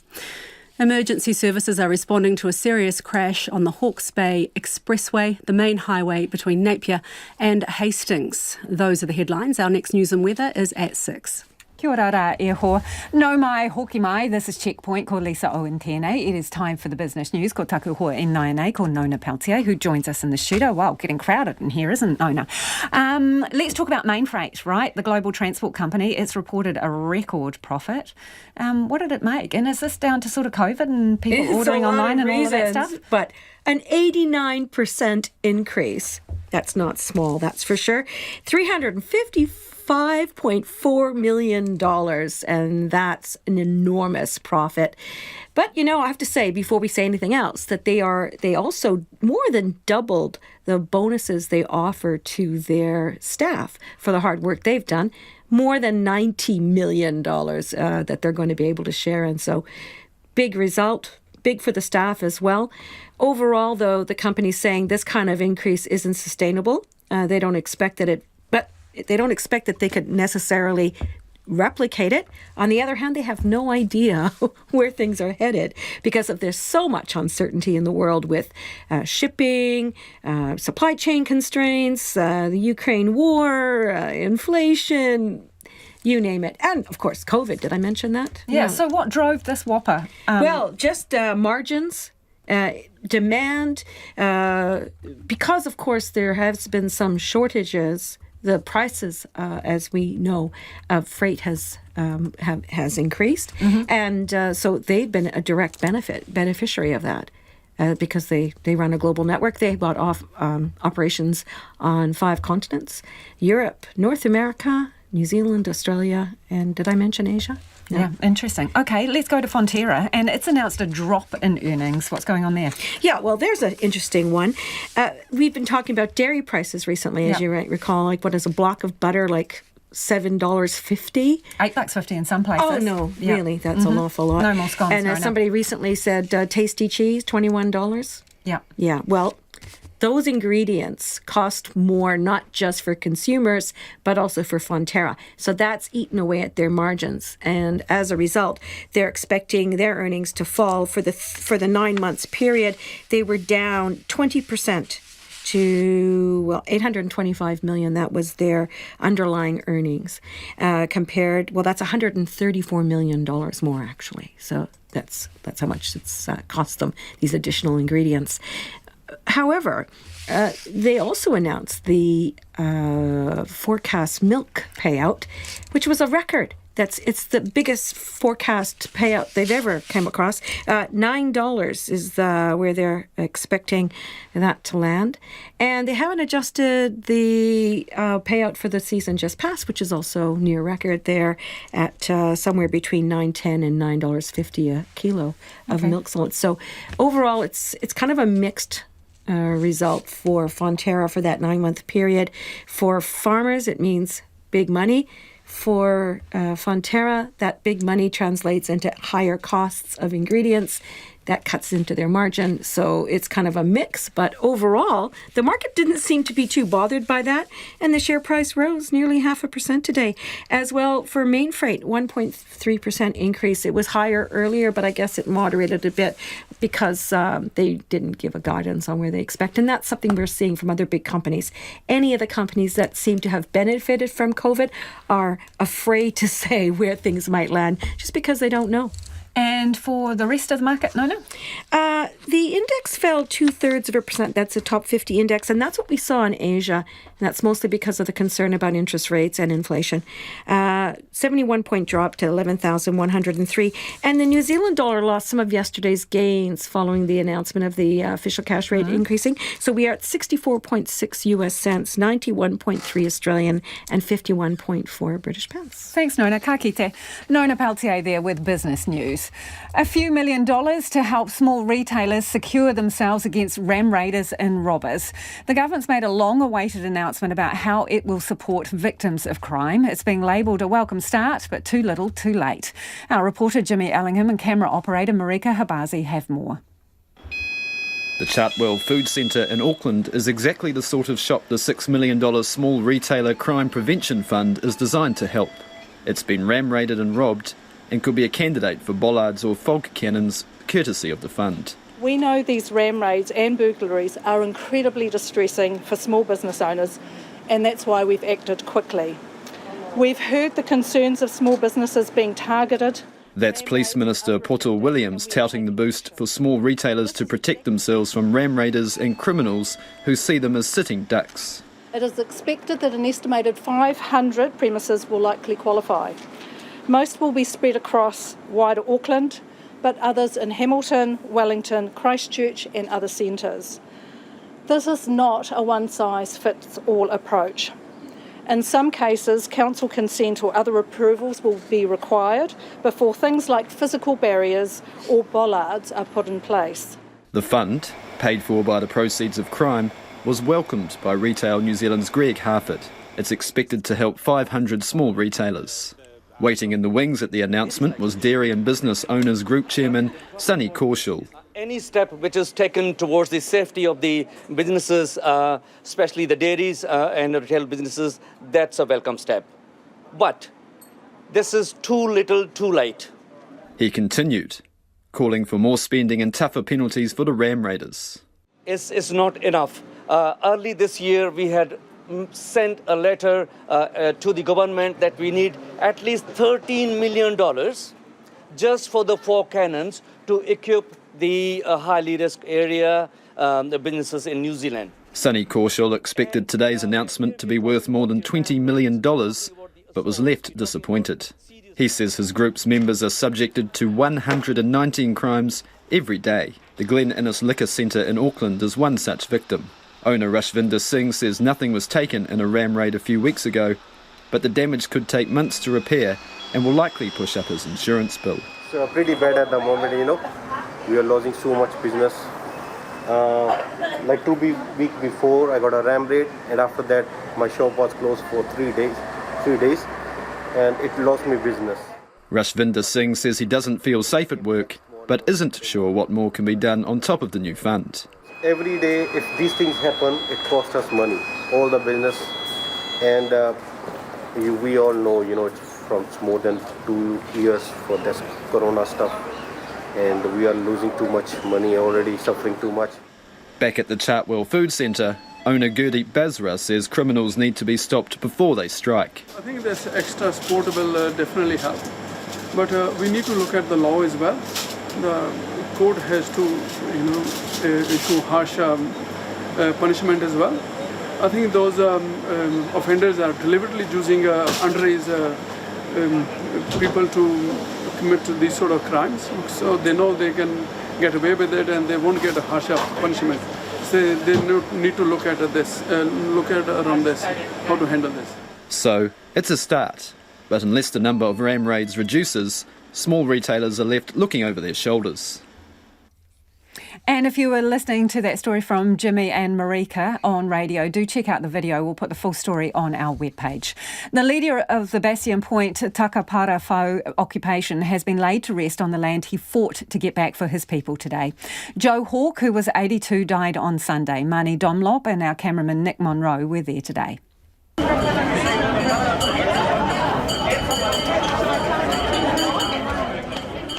Emergency services are responding to a serious crash on the Hawke's Bay Expressway, the main highway between Napier and Hastings. Those are the headlines. Our next news and weather is at 6. Kia ora rā e hoa. No mai, hoki mai. This is Checkpoint. Ko Lisa Owen tēnei. It is time for the business news. Ko taku hoa e Nai ko Nona Peltier, who joins us in the studio. Wow, getting crowded in here, isn't Nona? Let's talk about Main Freight, right? The global transport company. It's reported a record profit. What did it make? And is this down to sort of COVID and people ordering online and all of that stuff? But an 89% increase. That's not small, that's for sure. $355.4 million, and that's an enormous profit. But, I have to say, before we say anything else, that they also more than doubled the bonuses they offer to their staff for the hard work they've done. More than $90 million that they're going to be able to share. And so, big result. Big for the staff as well. Overall, though, the company's saying this kind of increase isn't sustainable. They don't expect that they could necessarily replicate it. On the other hand, they have no idea where things are headed because there's so much uncertainty in the world with shipping, supply chain constraints, the Ukraine war, inflation. You name it. And, of course, COVID. Did I mention that? Yeah. So what drove this whopper? Well, just margins, demand. Because, of course, there has been some shortages. The prices, as we know, of freight has increased. Mm-hmm. And so they've been a direct beneficiary of that. Because they run a global network. They bought off operations on 5 continents: Europe, North America, New Zealand, Australia, and did I mention Asia? No. Yeah, interesting. Okay, let's go to Fonterra, and it's announced a drop in earnings. What's going on there? Yeah, well, there's an interesting one. We've been talking about dairy prices recently, as you might recall. Like, what is a block of butter, like $7.50? $8.50 in some places. Oh, no, really? That's an awful lot. No more scones. And somebody recently said tasty cheese, $21. Yeah. Yeah, well, those ingredients cost more, not just for consumers, but also for Fonterra. So that's eaten away at their margins. And as a result, they're expecting their earnings to fall for the 9 months period. They were down 20% to, $825 million. That was their underlying earnings. That's $134 million more, actually. So that's how much it's cost them, these additional ingredients. However, they also announced the forecast milk payout, which was a record. It's the biggest forecast payout they've ever come across. $9 is where they're expecting that to land. And they haven't adjusted the payout for the season just passed, which is also near record there at somewhere between $9.10 and $9.50 a kilo of milk solids. So overall, it's kind of a mixed result for Fonterra for that 9-month period. For farmers, it means big money. For Fonterra, that big money translates into higher costs of ingredients. That cuts into their margin. So it's kind of a mix. But overall, the market didn't seem to be too bothered by that. And the share price rose nearly 0.5% today. As well, for Main Freight, 1.3% increase. It was higher earlier, but I guess it moderated a bit because they didn't give a guidance on where they expect. And that's something we're seeing from other big companies. Any of the companies that seem to have benefited from COVID are afraid to say where things might land just because they don't know. And for the rest of the market, Nona? The index fell 0.2%. That's a top 50 index, and that's what we saw in Asia. And that's mostly because of the concern about interest rates and inflation. 71-point drop to 11,103. And the New Zealand dollar lost some of yesterday's gains following the announcement of the official cash rate increasing. So we are at 64.6 US cents, 91.3 Australian, and 51.4 British pence. Thanks, Nona. Ka kite. Nona Peltier there with business news. A few $1 million to help small retailers secure themselves against ram raiders and robbers. The government's made a long-awaited announcement about how it will support victims of crime. It's being labelled a welcome start, but too little, too late. Our reporter Jimmy Ellingham and camera operator Marika Habazi have more. The Chartwell Food Centre in Auckland is exactly the sort of shop the $6 million Small Retailer Crime Prevention Fund is designed to help. It's been ram raided and robbed and could be a candidate for bollards or fog cannons, courtesy of the fund. We know these ram raids and burglaries are incredibly distressing for small business owners, and that's why we've acted quickly. We've heard the concerns of small businesses being targeted. That's Police Minister Poto Williams touting the boost for small retailers to protect themselves from ram raiders and criminals who see them as sitting ducks. It is expected that an estimated 500 premises will likely qualify. Most will be spread across wider Auckland, but others in Hamilton, Wellington, Christchurch and other centres. This is not a one-size-fits-all approach. In some cases, council consent or other approvals will be required before things like physical barriers or bollards are put in place. The fund, paid for by the proceeds of crime, was welcomed by Retail New Zealand's Greg Harford. It's expected to help 500 small retailers. Waiting in the wings at the announcement was Dairy and Business Owners Group Chairman Sunny Korshall. Any step which is taken towards the safety of the businesses, especially the dairies and retail businesses, that's a welcome step. But this is too little, too late. He continued, calling for more spending and tougher penalties for the ram raiders. It's not enough. Early this year, we had sent a letter to the government that we need at least $13 million just for the 4 cannons to equip the highly risk area, the businesses in New Zealand. Sunny Korshall expected today's announcement to be worth more than $20 million, but was left disappointed. He says his group's members are subjected to 119 crimes every day. The Glen Innes Liquor Centre in Auckland is one such victim. Owner Rashvinder Singh says nothing was taken in a ram raid a few weeks ago, but the damage could take months to repair and will likely push up his insurance bill. So pretty bad at the moment, We are losing so much business. Like 2 weeks before, I got a ram raid, and after that, my shop was closed for 3 days, and it lost me business. Rashvinder Singh says he doesn't feel safe at work, but isn't sure what more can be done on top of the new fund. Every day, if these things happen, it costs us money, all the business, and we all know, it's more than 2 years for this corona stuff, and we are losing too much money already, suffering too much. Back at the Chartwell Food Centre, owner Gurdeep Basra says criminals need to be stopped before they strike. I think this extra support will definitely help, but we need to look at the law as well. The court has to, issue harsh punishment as well. I think those offenders are deliberately using underage people to commit these sort of crimes, so they know they can get away with it and they won't get a harsher punishment. So they need to look at this, around this, how to handle this. So it's a start, but unless the number of ram raids reduces, small retailers are left looking over their shoulders. And if you were listening to that story from Jimmy and Marika on radio, do check out the video. We'll put the full story on our webpage. The leader of the Bassian Point Takapara Whau occupation has been laid to rest on the land he fought to get back for his people today. Joe Hawke, who was 82, died on Sunday. Mani Domlop and our cameraman Nick Monroe were there today.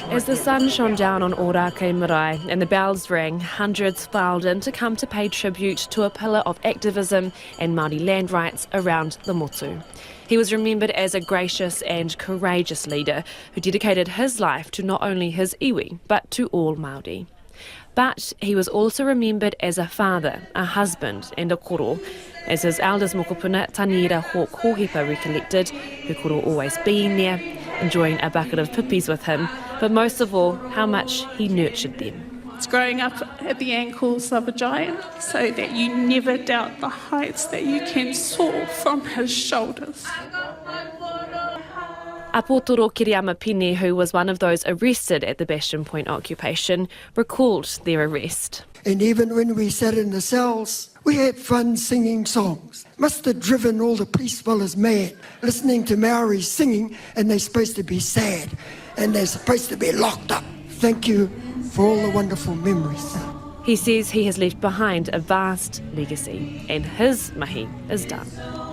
As the sun shone down on Ōrākei Marae and the bells rang, hundreds filed in to come to pay tribute to a pillar of activism and Māori land rights around the motu. He was remembered as a gracious and courageous leader who dedicated his life to not only his iwi, but to all Māori. But he was also remembered as a father, a husband and a koro, as his eldest mokopuna Tanira Hawke Hohepa recollected, who koro always being there, enjoying a bucket of pippies with him, but most of all, how much he nurtured them. It's growing up at the ankles of a giant so that you never doubt the heights that you can soar from his shoulders. Apotoro Kiriyama Pine, who was one of those arrested at the Bastion Point occupation, recalled their arrest. And even when we sat in the cells, we had fun singing songs. Must have driven all the police fellas mad, listening to Māori singing, and they're supposed to be sad, and they're supposed to be locked up. Thank you for all the wonderful memories. He says he has left behind a vast legacy, and his mahi is done.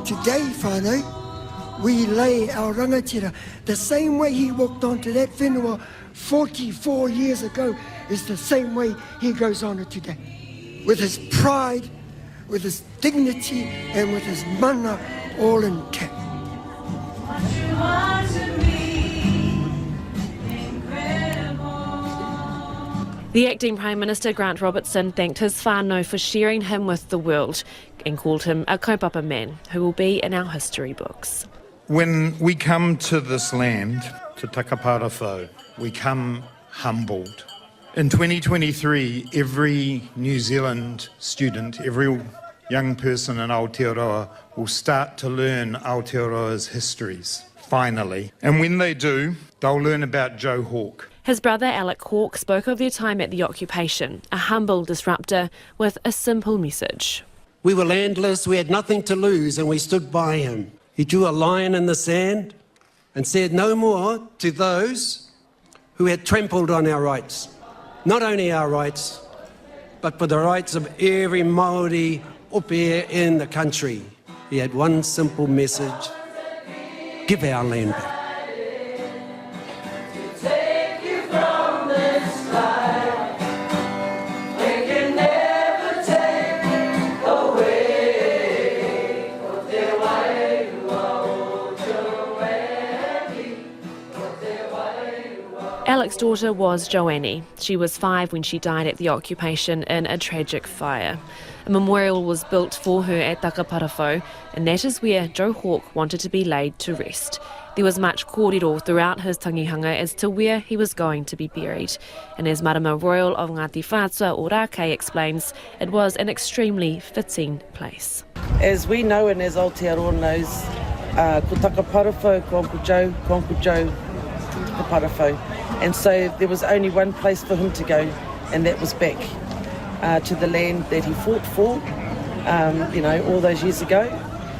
Today, whānau, we lay our rangatira the same way he walked onto that whenua 44 years ago is the same way he goes on it today. With his pride, with his dignity, and with his mana all intact. The acting Prime Minister Grant Robertson thanked his whānau for sharing him with the world and called him a kaupapa man who will be in our history books. When we come to this land, to Takaparawhau, we come humbled. In 2023, every New Zealand student, every young person in Aotearoa will start to learn Aotearoa's histories, finally. And when they do, they'll learn about Joe Hawke. His brother Alec Hawke spoke of their time at the occupation, a humble disruptor with a simple message. We were landless, we had nothing to lose, and we stood by him. He drew a line in the sand and said no more to those who had trampled on our rights. Not only our rights, but for the rights of every Māori up here in the country. He had one simple message: give our land back. Alec's daughter was Joannie. She was 5 when she died at the occupation in a tragic fire. A memorial was built for her at Takaparawhau, and that is where Joe Hawke wanted to be laid to rest. There was much kōrero throughout his tangihanga as to where he was going to be buried. And as Marama Royal of Ngāti Whātua Ōrākei explains, it was an extremely fitting place. As we know and as Aotearoa knows, ko Takaparawhau, ko Uncle Joe, Takaparawhau. And so there was only one place for him to go, and that was back to the land that he fought for, all those years ago.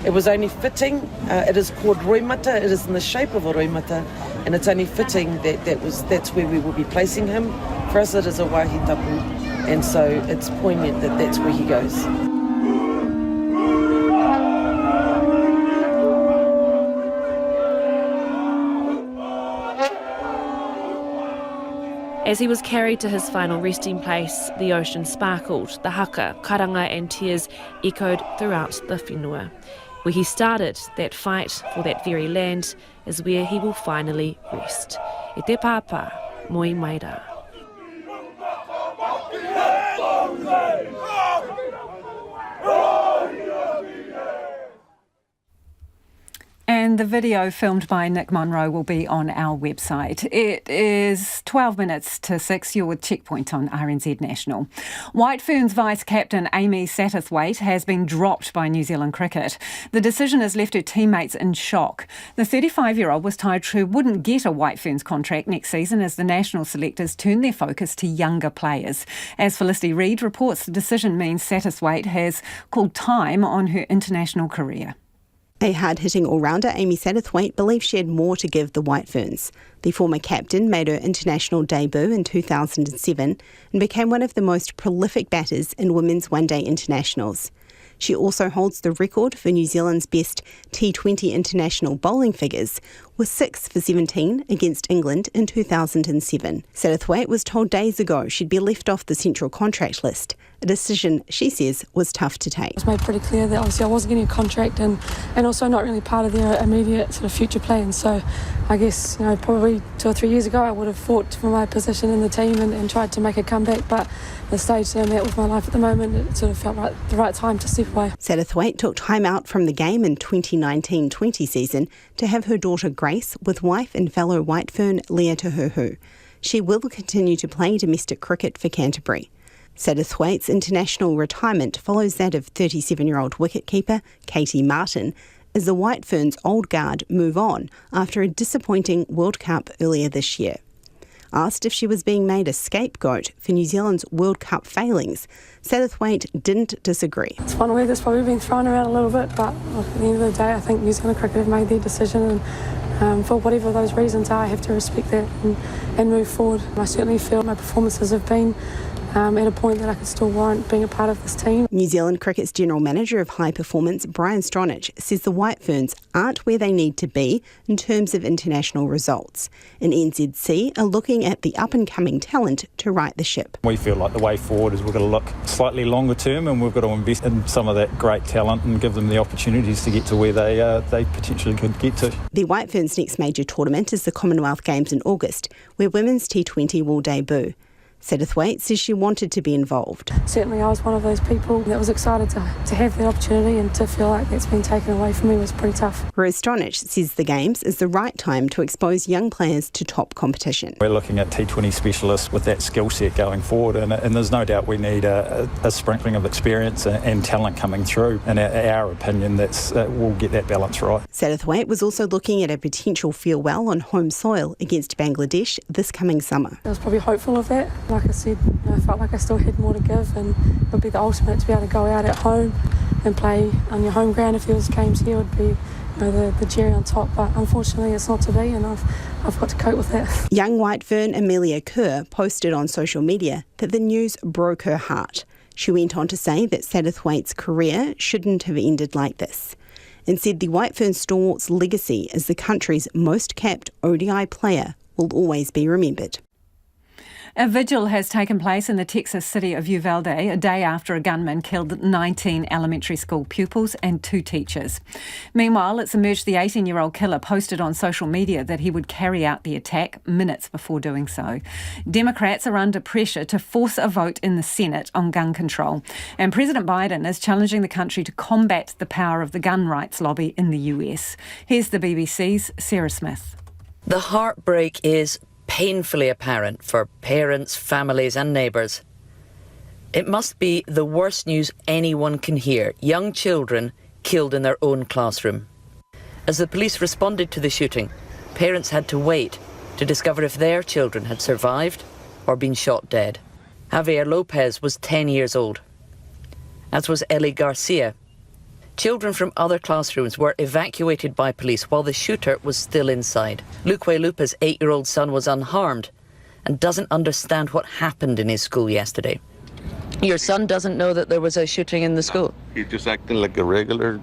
It was only fitting. It is called roimata. It is in the shape of a roimata, and it's only fitting that's where we will be placing him. For us, it is a wāhi tapu, and so it's poignant that that's where he goes. As he was carried to his final resting place, the ocean sparkled, the haka, karanga and tears echoed throughout the whenua. Where he started that fight for that very land is where he will finally rest. E te pāpā, moi mai rā. And the video filmed by Nick Munro will be on our website. It is 12 minutes to 6. You're with Checkpoint on RNZ National. White Ferns vice-captain Amy Satterthwaite has been dropped by New Zealand cricket. The decision has left her teammates in shock. The 35-year-old was told she wouldn't get a White Ferns contract next season as the national selectors turn their focus to younger players. As Felicity Reid reports, the decision means Satterthwaite has called time on her international career. A hard-hitting all-rounder, Amy Satterthwaite, believes she had more to give the White Ferns. The former captain made her international debut in 2007 and became one of the most prolific batters in women's one-day internationals. She also holds the record for New Zealand's best T20 international bowling figures, with 6 for 17 against England in 2007. Satterthwaite was told days ago she'd be left off the central contract list a decision she says was tough to take. It was made pretty clear that obviously I wasn't getting a contract and also not really part of their immediate sort of future plans. So I guess, probably 2 or 3 years ago I would have fought for my position in the team and tried to make a comeback, but the stage that I'm at with my life at the moment, it sort of felt the right time to step away. Satterthwaite took time out from the game in 2019-20 season to have her daughter Grace with wife and fellow White Fern Lea Tuhuhu. She will continue to play domestic cricket for Canterbury. Satterthwaite's international retirement follows that of 37-year-old wicketkeeper Katie Martin as the White Ferns' old guard move on after a disappointing World Cup earlier this year. Asked if she was being made a scapegoat for New Zealand's World Cup failings, Satterthwaite didn't disagree. It's one word that's probably been thrown around a little bit, but look, at the end of the day, I think New Zealand cricket have made their decision, and for whatever those reasons are, I have to respect that and move forward. I certainly feel my performances have been at a point that I could still warrant being a part of this team. New Zealand Cricket's General Manager of High Performance, Brian Stronach, says the White Ferns aren't where they need to be in terms of international results, and NZC are looking at the up-and-coming talent to right the ship. We feel like the way forward is we've got to look slightly longer term, and we've got to invest in some of that great talent and give them the opportunities to get to where they potentially could get to. The White Ferns' next major tournament is the Commonwealth Games in August, where women's T20 will debut. Satterthwaite says she wanted to be involved. Certainly I was one of those people that was excited to have the opportunity, and to feel like that's been taken away from me was pretty tough. Whereas Stronach says the Games is the right time to expose young players to top competition. We're looking at T20 specialists with that skill set going forward, and there's no doubt we need a sprinkling of experience and talent coming through. In our opinion, we'll get that balance right. Satterthwaite was also looking at a potential farewell on home soil against Bangladesh this coming summer. I was probably hopeful of that. Like I said, I felt like I still had more to give, and it would be the ultimate to be able to go out at home and play on your home ground. If there was games here, would be the cherry on top, but unfortunately it's not to be, and I've got to cope with that. Young White Fern Amelia Kerr posted on social media that the news broke her heart. She went on to say that Satterthwaite's career shouldn't have ended like this, and said the White Fern stalwart's legacy as the country's most capped ODI player will always be remembered. A vigil has taken place in the Texas city of Uvalde a day after a gunman killed 19 elementary school pupils and 2 teachers. Meanwhile, it's emerged the 18-year-old killer posted on social media that he would carry out the attack minutes before doing so. Democrats are under pressure to force a vote in the Senate on gun control, and President Biden is challenging the country to combat the power of the gun rights lobby in the US. Here's the BBC's Sarah Smith. The heartbreak is painfully apparent for parents, families and neighbours. It must be the worst news anyone can hear. Young children killed in their own classroom. As the police responded to the shooting, parents had to wait to discover if their children had survived or been shot dead. Javier Lopez was 10 years old, as was Ellie Garcia. Children from other classrooms were evacuated by police while the shooter was still inside. Luque Lupa's 8-year-old son was unharmed and doesn't understand what happened in his school yesterday. Your son doesn't know that there was a shooting in the school? He's just acting like a regular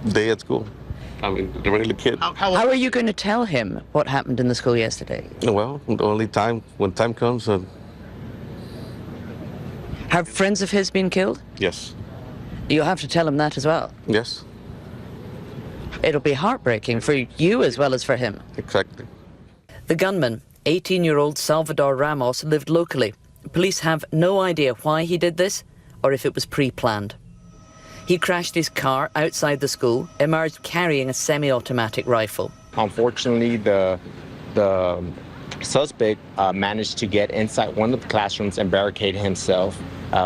day at school. I mean, the regular kid. How are you going to tell him what happened in the school yesterday? Well, the only time, when time comes. Have friends of his been killed? Yes. You'll have to tell him that as well. Yes. It'll be heartbreaking for you as well as for him. Exactly. The gunman, 18-year-old Salvador Ramos, lived locally. Police have no idea why he did this or if it was pre-planned. He crashed his car outside the school, emerged carrying a semi-automatic rifle. Unfortunately, the suspect managed to get inside one of the classrooms and barricade himself,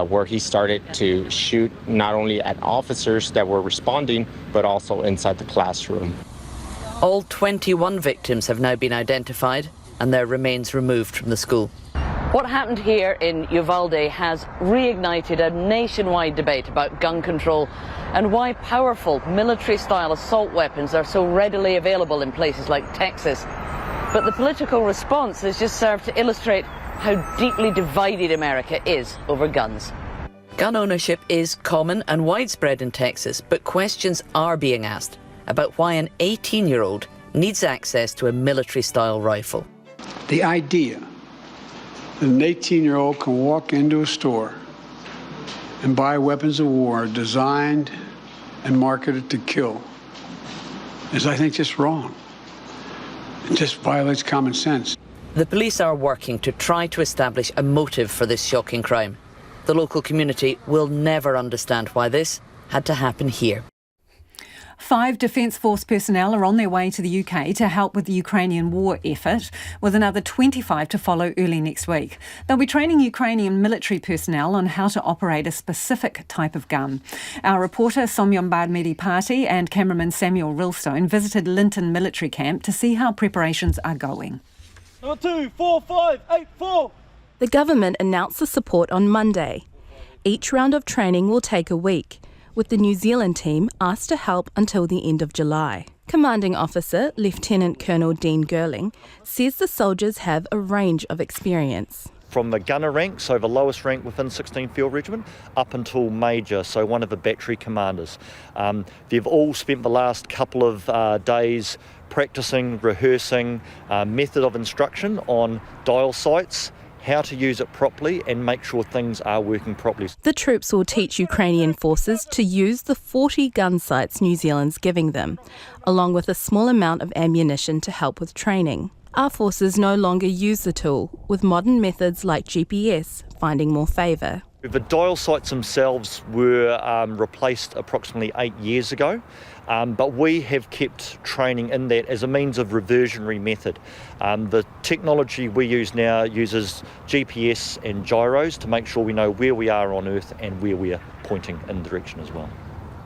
where he started to shoot not only at officers that were responding, but also inside the classroom. All 21 victims have now been identified and their remains removed from the school. What happened here in Uvalde has reignited a nationwide debate about gun control and why powerful military-style assault weapons are so readily available in places like Texas. But the political response has just served to illustrate how deeply divided America is over guns. Gun ownership is common and widespread in Texas, but questions are being asked about why an 18-year-old needs access to a military-style rifle. The idea that an 18-year-old can walk into a store and buy weapons of war designed and marketed to kill is, I think, just wrong. It just violates common sense. The police are working to try to establish a motive for this shocking crime. The local community will never understand why this had to happen here. 5 Defence Force personnel are on their way to the UK to help with the Ukrainian war effort, with another 25 to follow early next week. They'll be training Ukrainian military personnel on how to operate a specific type of gun. Our reporter Somyon Barmedi-Party and cameraman Samuel Rilstone visited Linton military camp to see how preparations are going. Number 2, 4, 5, 8, 4. The government announced the support on Monday. Each round of training will take a week, with the New Zealand team asked to help until the end of July. Commanding Officer Lieutenant Colonel Dean Girling says the soldiers have a range of experience. From the gunner rank, so the lowest rank within 16 Field Regiment, up until Major, so one of the battery commanders. They've all spent the last couple of days practicing, rehearsing method of instruction on dial sights, how to use it properly and make sure things are working properly. The troops will teach Ukrainian forces to use the 40 gun sights New Zealand's giving them, along with a small amount of ammunition to help with training. Our forces no longer use the tool, with modern methods like GPS finding more favour. The dial sights themselves were replaced approximately 8 years ago, but we have kept training in that as a means of reversionary method. The technology we use now uses GPS and gyros to make sure we know where we are on Earth and where we're pointing in direction as well.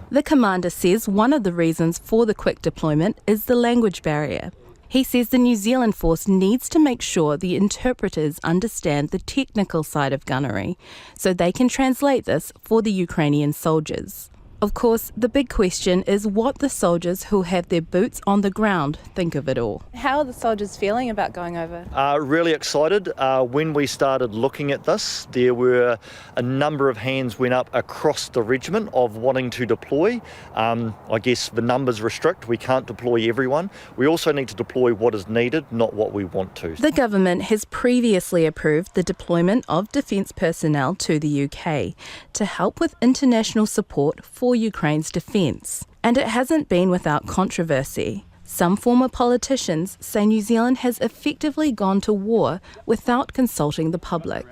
The commander says one of the reasons for the quick deployment is the language barrier. He says the New Zealand force needs to make sure the interpreters understand the technical side of gunnery so they can translate this for the Ukrainian soldiers. Of course, the big question is what the soldiers who have their boots on the ground think of it all. How are the soldiers feeling about going over? Really excited. When we started looking at this, there were a number of hands went up across the regiment of wanting to deploy. I guess the numbers restrict. We can't deploy everyone. We also need to deploy what is needed, not what we want to. The government has previously approved the deployment of defence personnel to the UK to help with international support for Ukraine's defence. And it hasn't been without controversy. Some former politicians say New Zealand has effectively gone to war without consulting the public.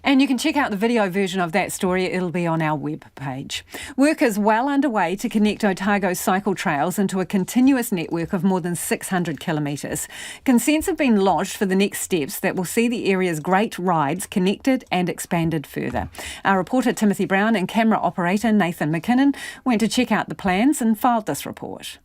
And you can check out the video version of that story. It'll be on our web page. Work is well underway to connect Otago's cycle trails into a continuous network of more than 600 kilometres. Consents have been lodged for the next steps that will see the area's great rides connected and expanded further. Our reporter Timothy Brown and camera operator Nathan McKinnon went to check out the plans and filed this report.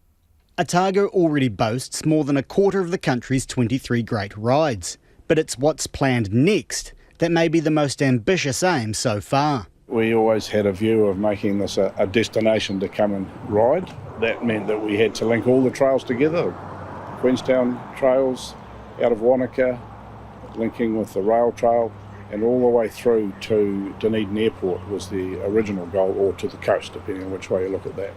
Otago already boasts more than a quarter of the country's 23 great rides. But it's what's planned next that may be the most ambitious aim so far. We always had a view of making this a destination to come and ride. That meant that we had to link all the trails together. Queenstown trails out of Wanaka, linking with the rail trail, and all the way through to Dunedin Airport was the original goal, or to the coast, depending on which way you look at that.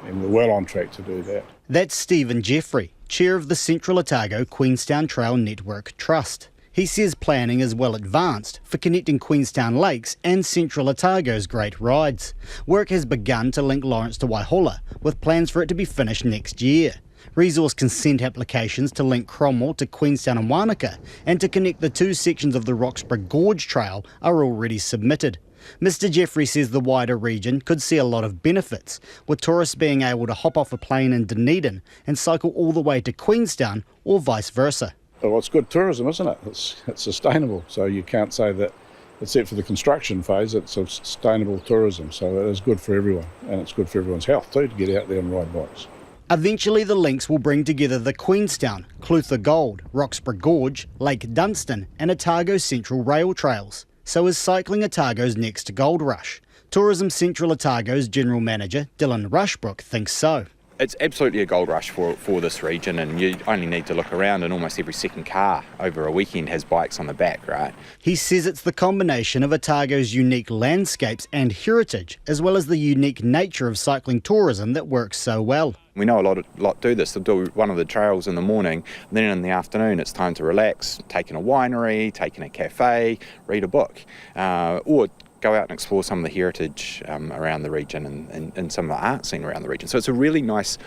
And we're well on track to do that. That's Stephen Jeffrey, chair of the Central Otago Queenstown Trail Network Trust. He says planning is well advanced for connecting Queenstown Lakes and Central Otago's great rides. Work has begun to link Lawrence to Waihola, with plans for it to be finished next year. Resource consent applications to link Cromwell to Queenstown and Wanaka and to connect the two sections of the Roxburgh Gorge Trail are already submitted. Mr Jeffrey says the wider region could see a lot of benefits, with tourists being able to hop off a plane in Dunedin and cycle all the way to Queenstown or vice versa. Well, it's good tourism, isn't it? It's sustainable, so you can't say that, except for the construction phase, it's a sustainable tourism, so it is good for everyone, and it's good for everyone's health too, to get out there and ride bikes. Eventually the links will bring together the Queenstown, Clutha Gold, Roxburgh Gorge, Lake Dunstan and Otago Central rail trails. So is Cycling Otago's next gold rush. Tourism Central Otago's General Manager Dylan Rushbrook thinks so. It's absolutely a gold rush for this region, and you only need to look around and almost every second car over a weekend has bikes on the back, right? He says it's the combination of Otago's unique landscapes and heritage, as well as the unique nature of cycling tourism that works so well. We know a lot do this. They'll do one of the trails in the morning, and then in the afternoon it's time to relax, take in a winery, take in a cafe, read a book, or go out and explore some of the heritage around the region and some of the art scene around the region. So it's a really nice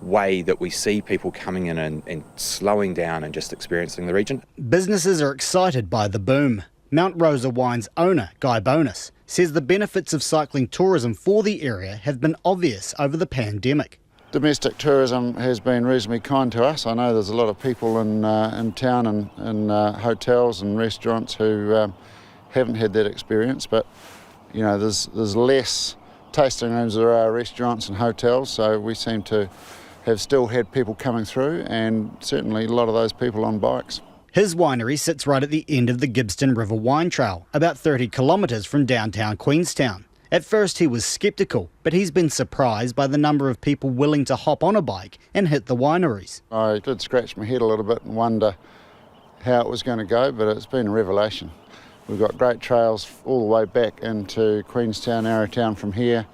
way that we see people coming in and slowing down and just experiencing the region. Businesses are excited by the boom. Mount Rosa Wine's owner, Guy Bonus, says the benefits of cycling tourism for the area have been obvious over the pandemic. Domestic tourism has been reasonably kind to us. I know there's a lot of people in town and hotels and restaurants who haven't had that experience, but you know, there's less tasting rooms than there are restaurants and hotels, so we seem to have still had people coming through, and certainly a lot of those people on bikes. His winery sits right at the end of the Gibbston River Wine Trail, about 30 kilometres from downtown Queenstown. At first he was sceptical, but he's been surprised by the number of people willing to hop on a bike and hit the wineries. I did scratch my head a little bit and wonder how it was going to go, but it's been a revelation. We've got great trails all the way back into Queenstown, Arrowtown from here,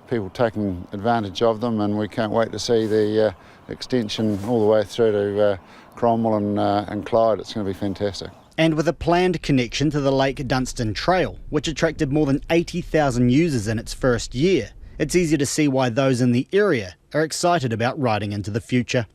people taking advantage of them, and we can't wait to see the extension all the way through to Cromwell and Clyde. It's going to be fantastic. And with a planned connection to the Lake Dunstan Trail, which attracted more than 80,000 users in its first year, it's easy to see why those in the area are excited about riding into the future.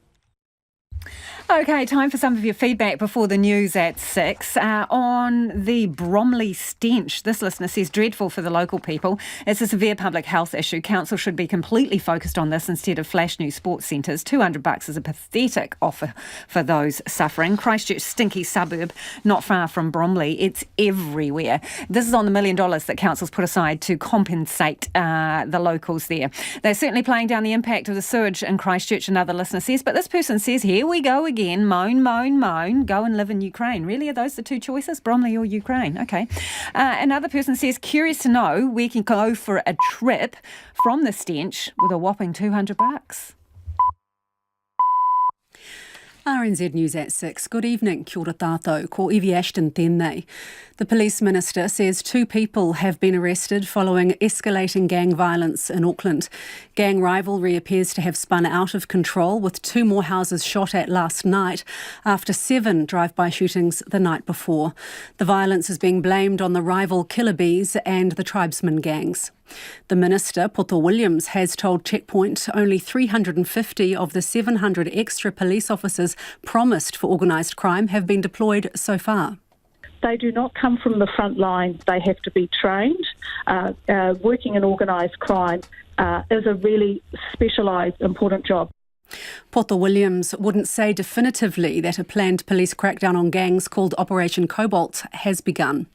OK, time for some of your feedback before the news at 6. On the Bromley stench, this listener says, dreadful for the local people. It's a severe public health issue. Council should be completely focused on this instead of flash new sports centres. $200 is a pathetic offer for those suffering. Christchurch, stinky suburb, not far from Bromley. It's everywhere. This is on the $1 million that Council's put aside to compensate the locals there. They're certainly playing down the impact of the sewage in Christchurch, another listener says. But this person says, here we go again. Moan, moan, moan, go and live in Ukraine. Really? Are those the two choices? Bromley or Ukraine? OK. Another person says, curious to know where can go for a trip from the stench with a whopping $200. RNZ News at 6. Good evening, kia ora tātou, ko Evie Ashton tēnei. The police minister says 2 people have been arrested following escalating gang violence in Auckland. Gang rivalry appears to have spun out of control, with 2 more houses shot at last night after 7 drive-by shootings the night before. The violence is being blamed on the rival killer bees and the tribesman gangs. The Minister, Poto Williams, has told Checkpoint only 350 of the 700 extra police officers promised for organised crime have been deployed so far. They do not come from the front line. They have to be trained. Working in organised crime is a really specialised, important job. Poto Williams wouldn't say definitively that a planned police crackdown on gangs called Operation Cobalt has begun.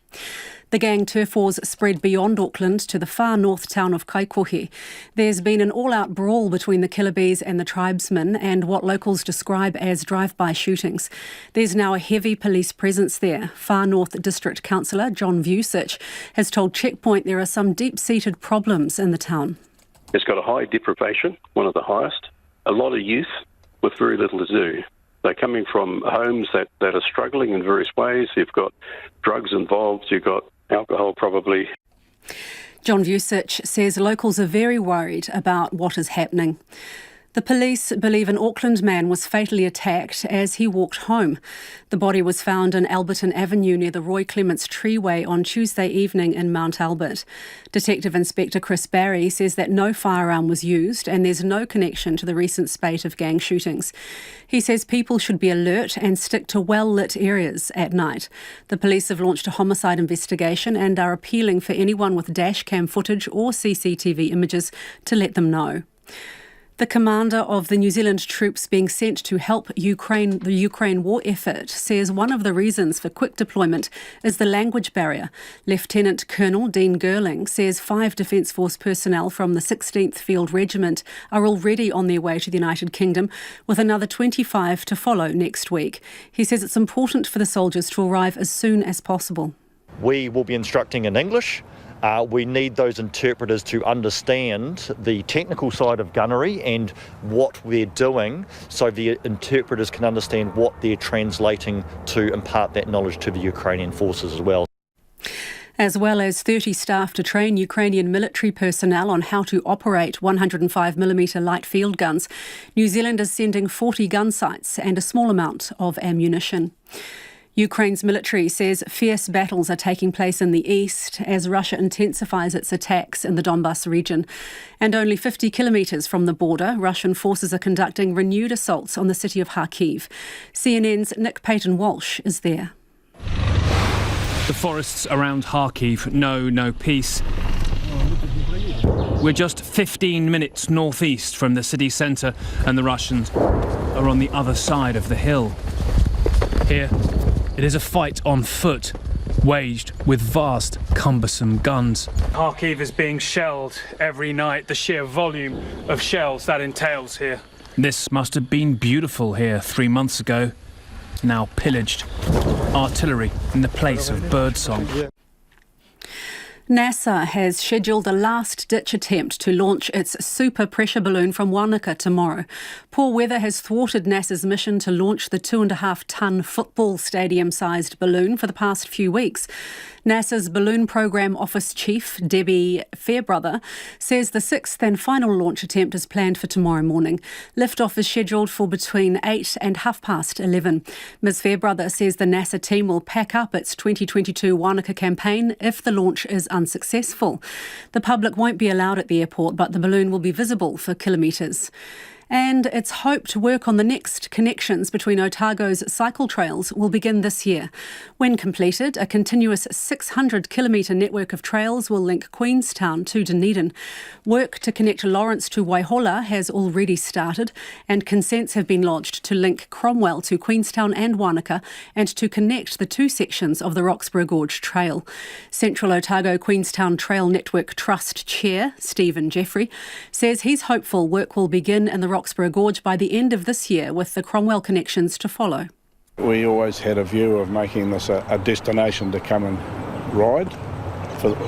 The gang turf wars spread beyond Auckland to the far north town of Kaikohe. There's been an all-out brawl between the killer bees and the tribesmen and what locals describe as drive-by shootings. There's now a heavy police presence there. Far North District Councillor John Vusic has told Checkpoint there are some deep-seated problems in the town. It's got a high deprivation, one of the highest, a lot of youth with very little to do. They're coming from homes that are struggling in various ways. You've got drugs involved, you've got alcohol probably. John Vusic says locals are very worried about what is happening. The police believe an Auckland man was fatally attacked as he walked home. The body was found in Alberton Avenue near the Roy Clements Treeway on Tuesday evening in Mount Albert. Detective Inspector Chris Barry says that no firearm was used and there's no connection to the recent spate of gang shootings. He says people should be alert and stick to well-lit areas at night. The police have launched a homicide investigation and are appealing for anyone with dashcam footage or CCTV images to let them know. The commander of the New Zealand troops being sent to help the Ukraine war effort says one of the reasons for quick deployment is the language barrier. Lieutenant Colonel Dean Girling says 5 Defence Force personnel from the 16th Field Regiment are already on their way to the United Kingdom, with another 25 to follow next week. He says it's important for the soldiers to arrive as soon as possible. We will be instructing in English. We need those interpreters to understand the technical side of gunnery and what we're doing, so the interpreters can understand what they're translating to impart that knowledge to the Ukrainian forces as well. As well as 30 staff to train Ukrainian military personnel on how to operate 105mm light field guns, New Zealand is sending 40 gun sights and a small amount of ammunition. Ukraine's military says fierce battles are taking place in the east as Russia intensifies its attacks in the Donbas region. And only 50 kilometres from the border, Russian forces are conducting renewed assaults on the city of Kharkiv. CNN's Nick Payton-Walsh is there. The forests around Kharkiv know no peace. We're just 15 minutes northeast from the city centre, and the Russians are on the other side of the hill. Here, it is a fight on foot, waged with vast, cumbersome guns. Kharkiv is being shelled every night, the sheer volume of shells that entails here. This must have been beautiful here 3 months ago, now pillaged. Artillery in the place of birdsong. NASA has scheduled a last-ditch attempt to launch its super pressure balloon from Wanaka tomorrow. Poor weather has thwarted NASA's mission to launch the 2.5-tonne football stadium-sized balloon for the past few weeks. NASA's Balloon Program Office Chief, Debbie Fairbrother, says the sixth and final launch attempt is planned for tomorrow morning. Liftoff is scheduled for between 8 and 11:30. Ms Fairbrother says the NASA team will pack up its 2022 Wanaka campaign if the launch is unsuccessful. The public won't be allowed at the airport, but the balloon will be visible for kilometres. And it's hoped work on the next connections between Otago's cycle trails will begin this year. When completed, a continuous 600-kilometre network of trails will link Queenstown to Dunedin. Work to connect Lawrence to Waihola has already started, and consents have been lodged to link Cromwell to Queenstown and Wanaka and to connect the two sections of the Roxburgh Gorge Trail. Central Otago Queenstown Trail Network Trust Chair, Stephen Jeffrey, says he's hopeful work will begin in the Roxburgh Gorge by the end of this year, with the Cromwell connections to follow. We always had a view of making this a destination to come and ride,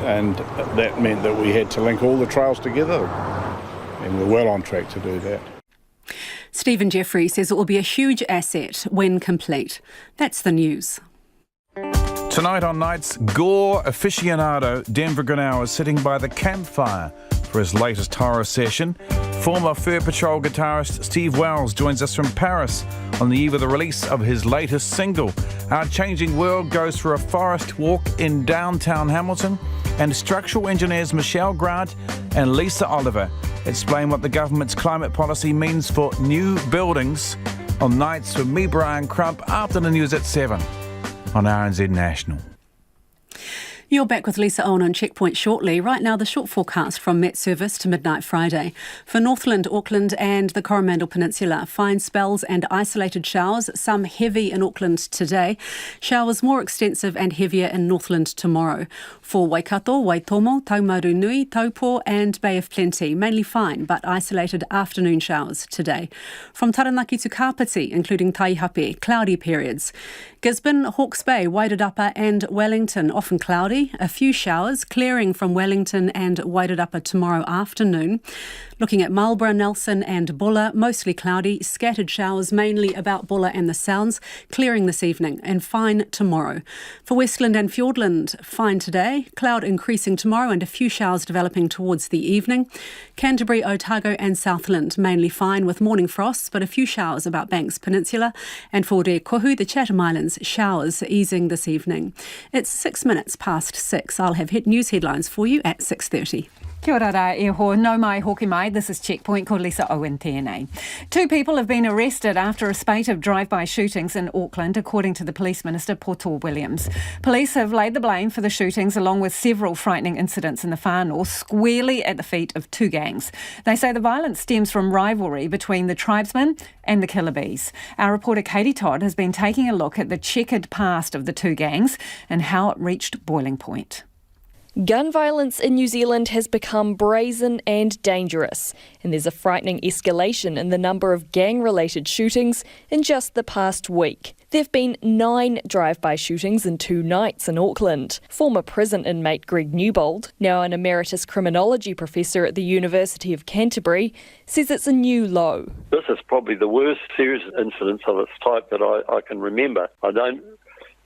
and that meant that we had to link all the trails together, and we're well on track to do that. Stephen Jeffrey says it will be a huge asset when complete. That's the news. Tonight on Nights, gore aficionado Denver Grinnell is sitting by the campfire for his latest horror session. Former Fur Patrol guitarist Steve Wells joins us from Paris on the eve of the release of his latest single. Our Changing World goes for a forest walk in downtown Hamilton, and structural engineers Michelle Grant and Lisa Oliver explain what the government's climate policy means for new buildings on Nights with me, Brian Crump, after the news at 7 on RNZ National. You're back with Lisa Owen on Checkpoint shortly. Right now, the short forecast from Met Service to midnight Friday. For Northland, Auckland and the Coromandel Peninsula, fine spells and isolated showers, some heavy in Auckland today. Showers more extensive and heavier in Northland tomorrow. For Waikato, Waitomo, Taumarunui, Taupo and Bay of Plenty, mainly fine but isolated afternoon showers today. From Taranaki to Kapiti, including Taihape, cloudy periods. Gisborne, Hawke's Bay, Wairarapa and Wellington, often cloudy. A few showers, clearing from Wellington and Wairarapa tomorrow afternoon. Looking at Marlborough, Nelson and Bulla, mostly cloudy, scattered showers mainly about Bulla and the Sounds, clearing this evening and fine tomorrow. For Westland and Fiordland, fine today, cloud increasing tomorrow and a few showers developing towards the evening. Canterbury, Otago and Southland, mainly fine with morning frosts, but a few showers about Banks Peninsula. And for Kohu, the Chatham Islands, showers easing this evening. It's 6 minutes past 6. I'll have news headlines for you at 6:30. Kia ora rā e ho, no mai hoki mai. This is Checkpoint, ko Lisa Owen tēnei. 2 people have been arrested after a spate of drive-by shootings in Auckland, according to the Police Minister, Poto Williams. Police have laid the blame for the shootings, along with several frightening incidents in the far north, squarely at the feet of 2 gangs. They say the violence stems from rivalry between the tribesmen and the killer bees. Our reporter Katie Todd has been taking a look at the checkered past of the 2 gangs and how it reached boiling point. Gun violence in New Zealand has become brazen and dangerous, and there's a frightening escalation in the number of gang-related shootings in just the past week. There have been 9 drive-by shootings in 2 nights in Auckland. Former prison inmate Greg Newbold, now an emeritus criminology professor at the University of Canterbury, says it's a new low. This is probably the worst serious incident of its type that I can remember. I don't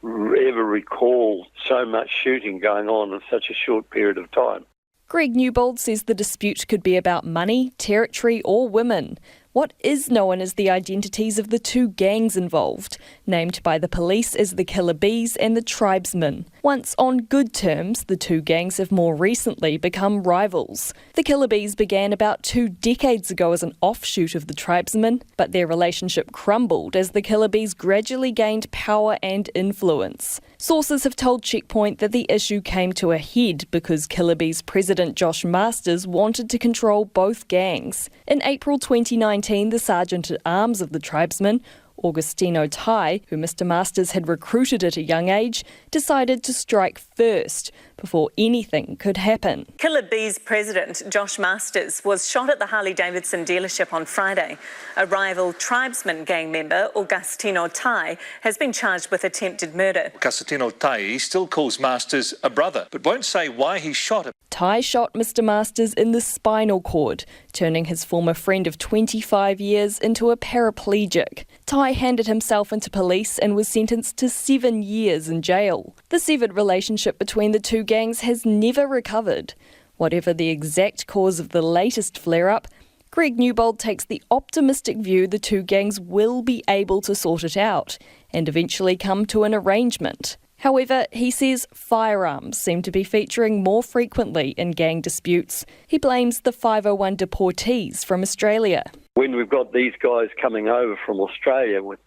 ever recall so much shooting going on in such a short period of time. Greg Newbold says the dispute could be about money, territory or women. What is known as the identities of the two gangs involved, named by the police as the Killer Bees and the Tribesmen. Once on good terms, the two gangs have more recently become rivals. The Killer Bees began about 2 decades ago as an offshoot of the Tribesmen, but their relationship crumbled as the Killer Bees gradually gained power and influence. Sources have told Checkpoint that the issue came to a head because Killer Bees president Josh Masters wanted to control both gangs. In April 2019, the Sergeant-at-Arms of the Tribesmen, Augustino Tai, who Mr Masters had recruited at a young age, decided to strike first before anything could happen. Killer Bees president Josh Masters was shot at the Harley-Davidson dealership on Friday. A rival Tribesman gang member, Augustino Tai, has been charged with attempted murder. Augustino Tai, he still calls Masters a brother, but won't say why he shot him. Tai shot Mr Masters in the spinal cord, turning his former friend of 25 years into a paraplegic. Tai handed himself into police and was sentenced to 7 years in jail. The severed relationship between the two gangs has never recovered. Whatever the exact cause of the latest flare-up, Greg Newbold takes the optimistic view the two gangs will be able to sort it out and eventually come to an arrangement. However, he says firearms seem to be featuring more frequently in gang disputes. He blames the 501 deportees from Australia. When we've got these guys coming over from Australia with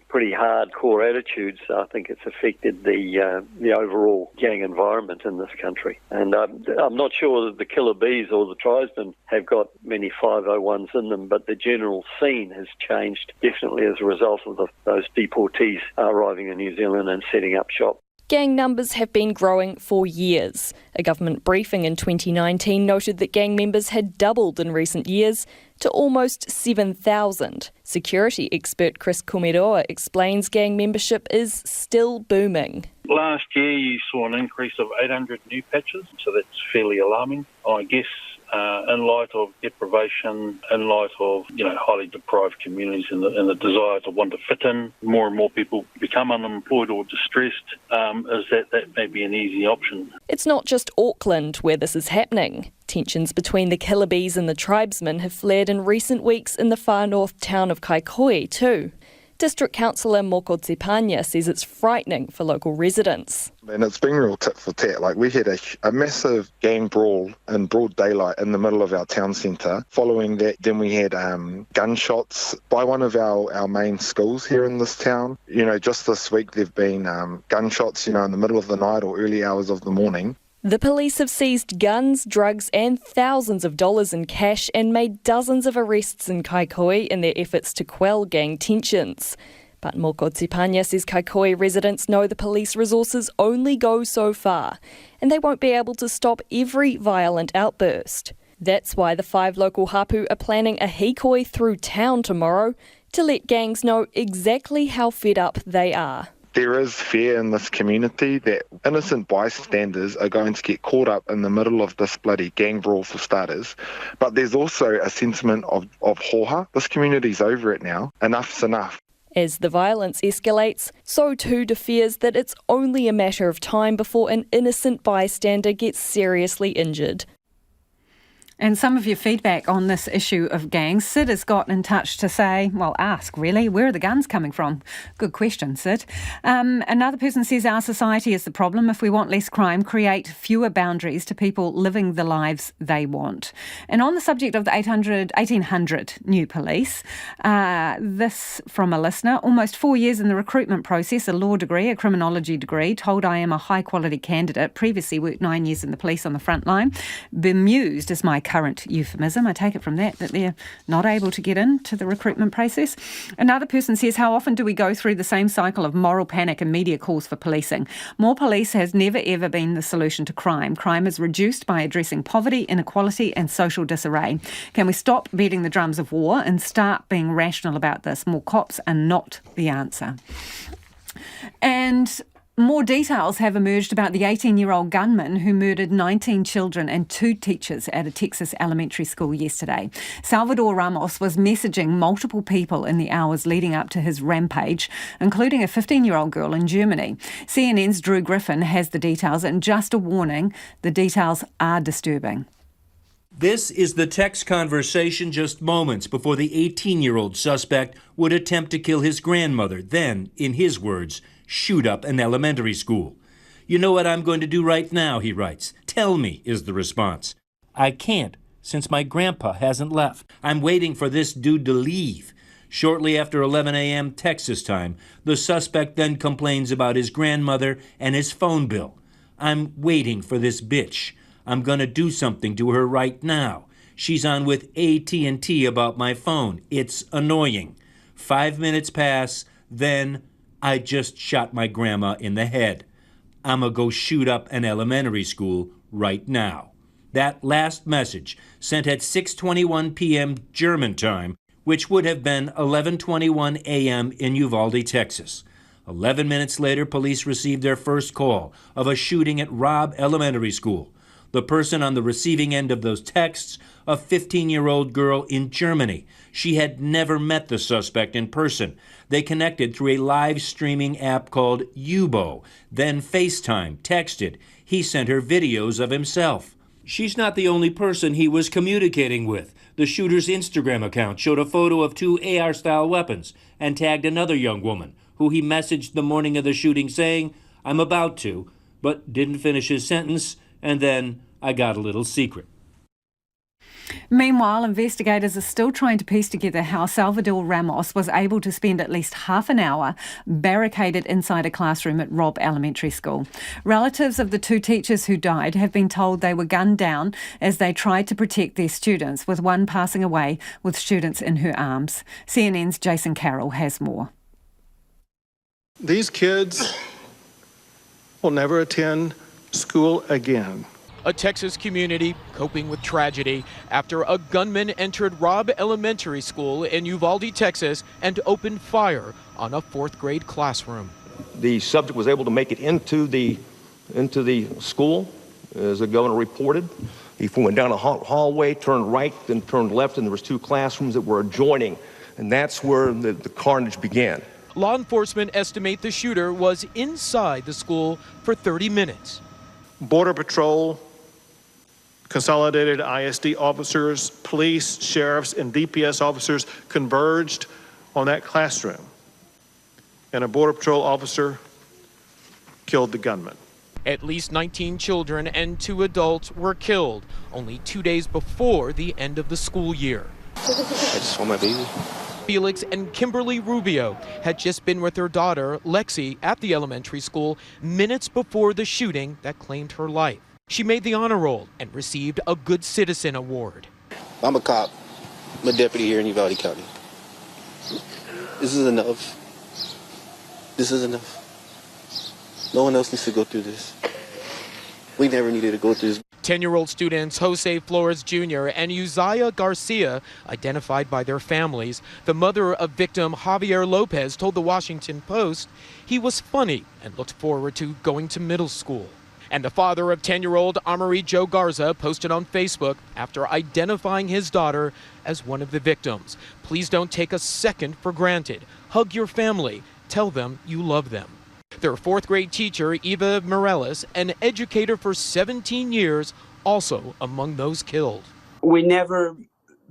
pretty hardcore attitudes, I think it's affected the overall gang environment in this country. And I'm not sure that the Killer Bees or the Tribesmen have got many 501s in them, but the general scene has changed definitely as a result of those deportees arriving in New Zealand and setting up shop. Gang numbers have been growing for years. A government briefing in 2019 noted that gang members had doubled in recent years to almost 7,000. Security expert Chris Kumiroa explains gang membership is still booming. Last year you saw an increase of 800 new patches, so that's fairly alarming. I guess in light of deprivation, in light of highly deprived communities and the desire to want to fit in, more and more people become unemployed or distressed, is that may be an easy option. It's not just Auckland where this is happening. Tensions between the Killer Bees and the Tribesmen have flared in recent weeks in the far north town of Kaikohe too. District Councillor Mokotsi Panya says it's frightening for local residents. And it's been real tit for tat. Like, we had a massive gang brawl in broad daylight in the middle of our town centre. Following that, then we had gunshots by one of our main schools here in this town. Just this week there've been gunshots, in the middle of the night or early hours of the morning. The police have seized guns, drugs and thousands of dollars in cash and made dozens of arrests in Kaikohe in their efforts to quell gang tensions. But Mokotsi Panya says Kaikohe residents know the police resources only go so far and they won't be able to stop every violent outburst. That's why the 5 local hapu are planning a hikoi through town tomorrow to let gangs know exactly how fed up they are. There is fear in this community that innocent bystanders are going to get caught up in the middle of this bloody gang brawl for starters. But there's also a sentiment of hoha. This community's over it now. Enough's enough. As the violence escalates, so too do fears that it's only a matter of time before an innocent bystander gets seriously injured. And some of your feedback on this issue of gangs, Sid has got in touch to say, ask really, where are the guns coming from? Good question, Sid. Another person says our society is the problem. If we want less crime, create fewer boundaries to people living the lives they want. And on the subject of the 1,800 new police, this from a listener, almost 4 years in the recruitment process, a law degree, a criminology degree, told I am a high quality candidate, previously worked 9 years in the police on the front line, bemused is my current euphemism. I take it from that they're not able to get into the recruitment process. Another person says, how often do we go through the same cycle of moral panic and media calls for policing? More police has never ever been the solution to crime. Crime is reduced by addressing poverty, inequality and social disarray. Can we stop beating the drums of war and start being rational about this? More cops are not the answer. And more details have emerged about the 18-year-old gunman who murdered 19 children and 2 teachers at a Texas elementary school yesterday. Salvador Ramos was messaging multiple people in the hours leading up to his rampage, including a 15-year-old girl in Germany. CNN's Drew Griffin has the details, and just a warning, the details are disturbing. This is the text conversation just moments before the 18-year-old suspect would attempt to kill his grandmother, then, in his words, shoot up an elementary school. "You know what I'm going to do right now," he writes. "Tell me," is the response. "I can't, since my grandpa hasn't left. I'm waiting for this dude to leave." Shortly after 11 a.m. Texas time, the suspect then complains about his grandmother and his phone bill. "I'm waiting for this bitch. I'm going to do something to her right now. She's on with AT&T about my phone. It's annoying." 5 minutes pass, then "I just shot my grandma in the head. I'ma go shoot up an elementary school right now." That last message, sent at 6:21 p.m. German time, which would have been 11:21 a.m. in Uvalde, Texas. 11 minutes later, police received their first call of a shooting at Robb Elementary School. The person on the receiving end of those texts, a 15-year-old girl in Germany. She had never met the suspect in person. They connected through a live streaming app called Yubo, then FaceTime, texted. He sent her videos of himself. She's not the only person he was communicating with. The shooter's Instagram account showed a photo of 2 AR-style weapons and tagged another young woman, who he messaged the morning of the shooting saying, "I'm about to," but didn't finish his sentence, and then "I got a little secret." Meanwhile, investigators are still trying to piece together how Salvador Ramos was able to spend at least half an hour barricaded inside a classroom at Robb Elementary School. Relatives of the 2 teachers who died have been told they were gunned down as they tried to protect their students, with one passing away with students in her arms. CNN's Jason Carroll has more. These kids will never attend school again. A Texas community coping with tragedy after a gunman entered Robb Elementary School in Uvalde, Texas, and opened fire on a 4th grade classroom. The subject was able to make it into the school, as the governor reported. He went down a hallway, turned right, then turned left, and there was 2 classrooms that were adjoining, and that's where the carnage began. Law enforcement estimate the shooter was inside the school for 30 minutes. Border Patrol, Consolidated ISD officers, police, sheriffs, and DPS officers converged on that classroom, and a Border Patrol officer killed the gunman. At least 19 children and 2 adults were killed only 2 days before the end of the school year. I just saw my baby. Felix and Kimberly Rubio had just been with her daughter, Lexi, at the elementary school minutes before the shooting that claimed her life. She made the honor roll and received a Good Citizen Award. I'm a cop. I'm a deputy here in Uvalde County. This is enough. This is enough. No one else needs to go through this. We never needed to go through this. 10-year-old students Jose Flores Jr. and Uzziah Garcia, identified by their families. The mother of victim Javier Lopez told the Washington Post he was funny and looked forward to going to middle school. And the father of 10-year-old Amerie Joe Garza posted on Facebook after identifying his daughter as one of the victims. "Please don't take a second for granted. Hug your family. Tell them you love them." Their 4th grade teacher, Eva Morales, an educator for 17 years, also among those killed. We never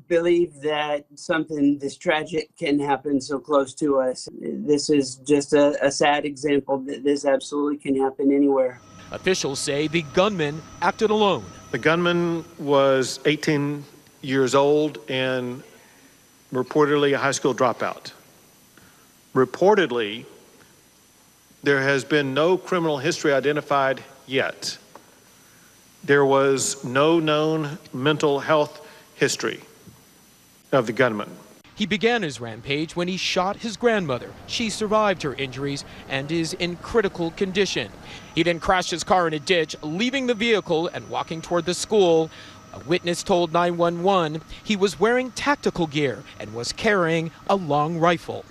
believed that something this tragic can happen so close to us. This is just a sad example that this absolutely can happen anywhere. Officials say the gunman acted alone. The gunman was 18 years old and reportedly a high school dropout. Reportedly, there has been no criminal history identified yet. There was no known mental health history of the gunman. He began his rampage when he shot his grandmother. She survived her injuries and is in critical condition. He then crashed his car in a ditch, leaving the vehicle and walking toward the school. A witness told 911 he was wearing tactical gear and was carrying a long rifle.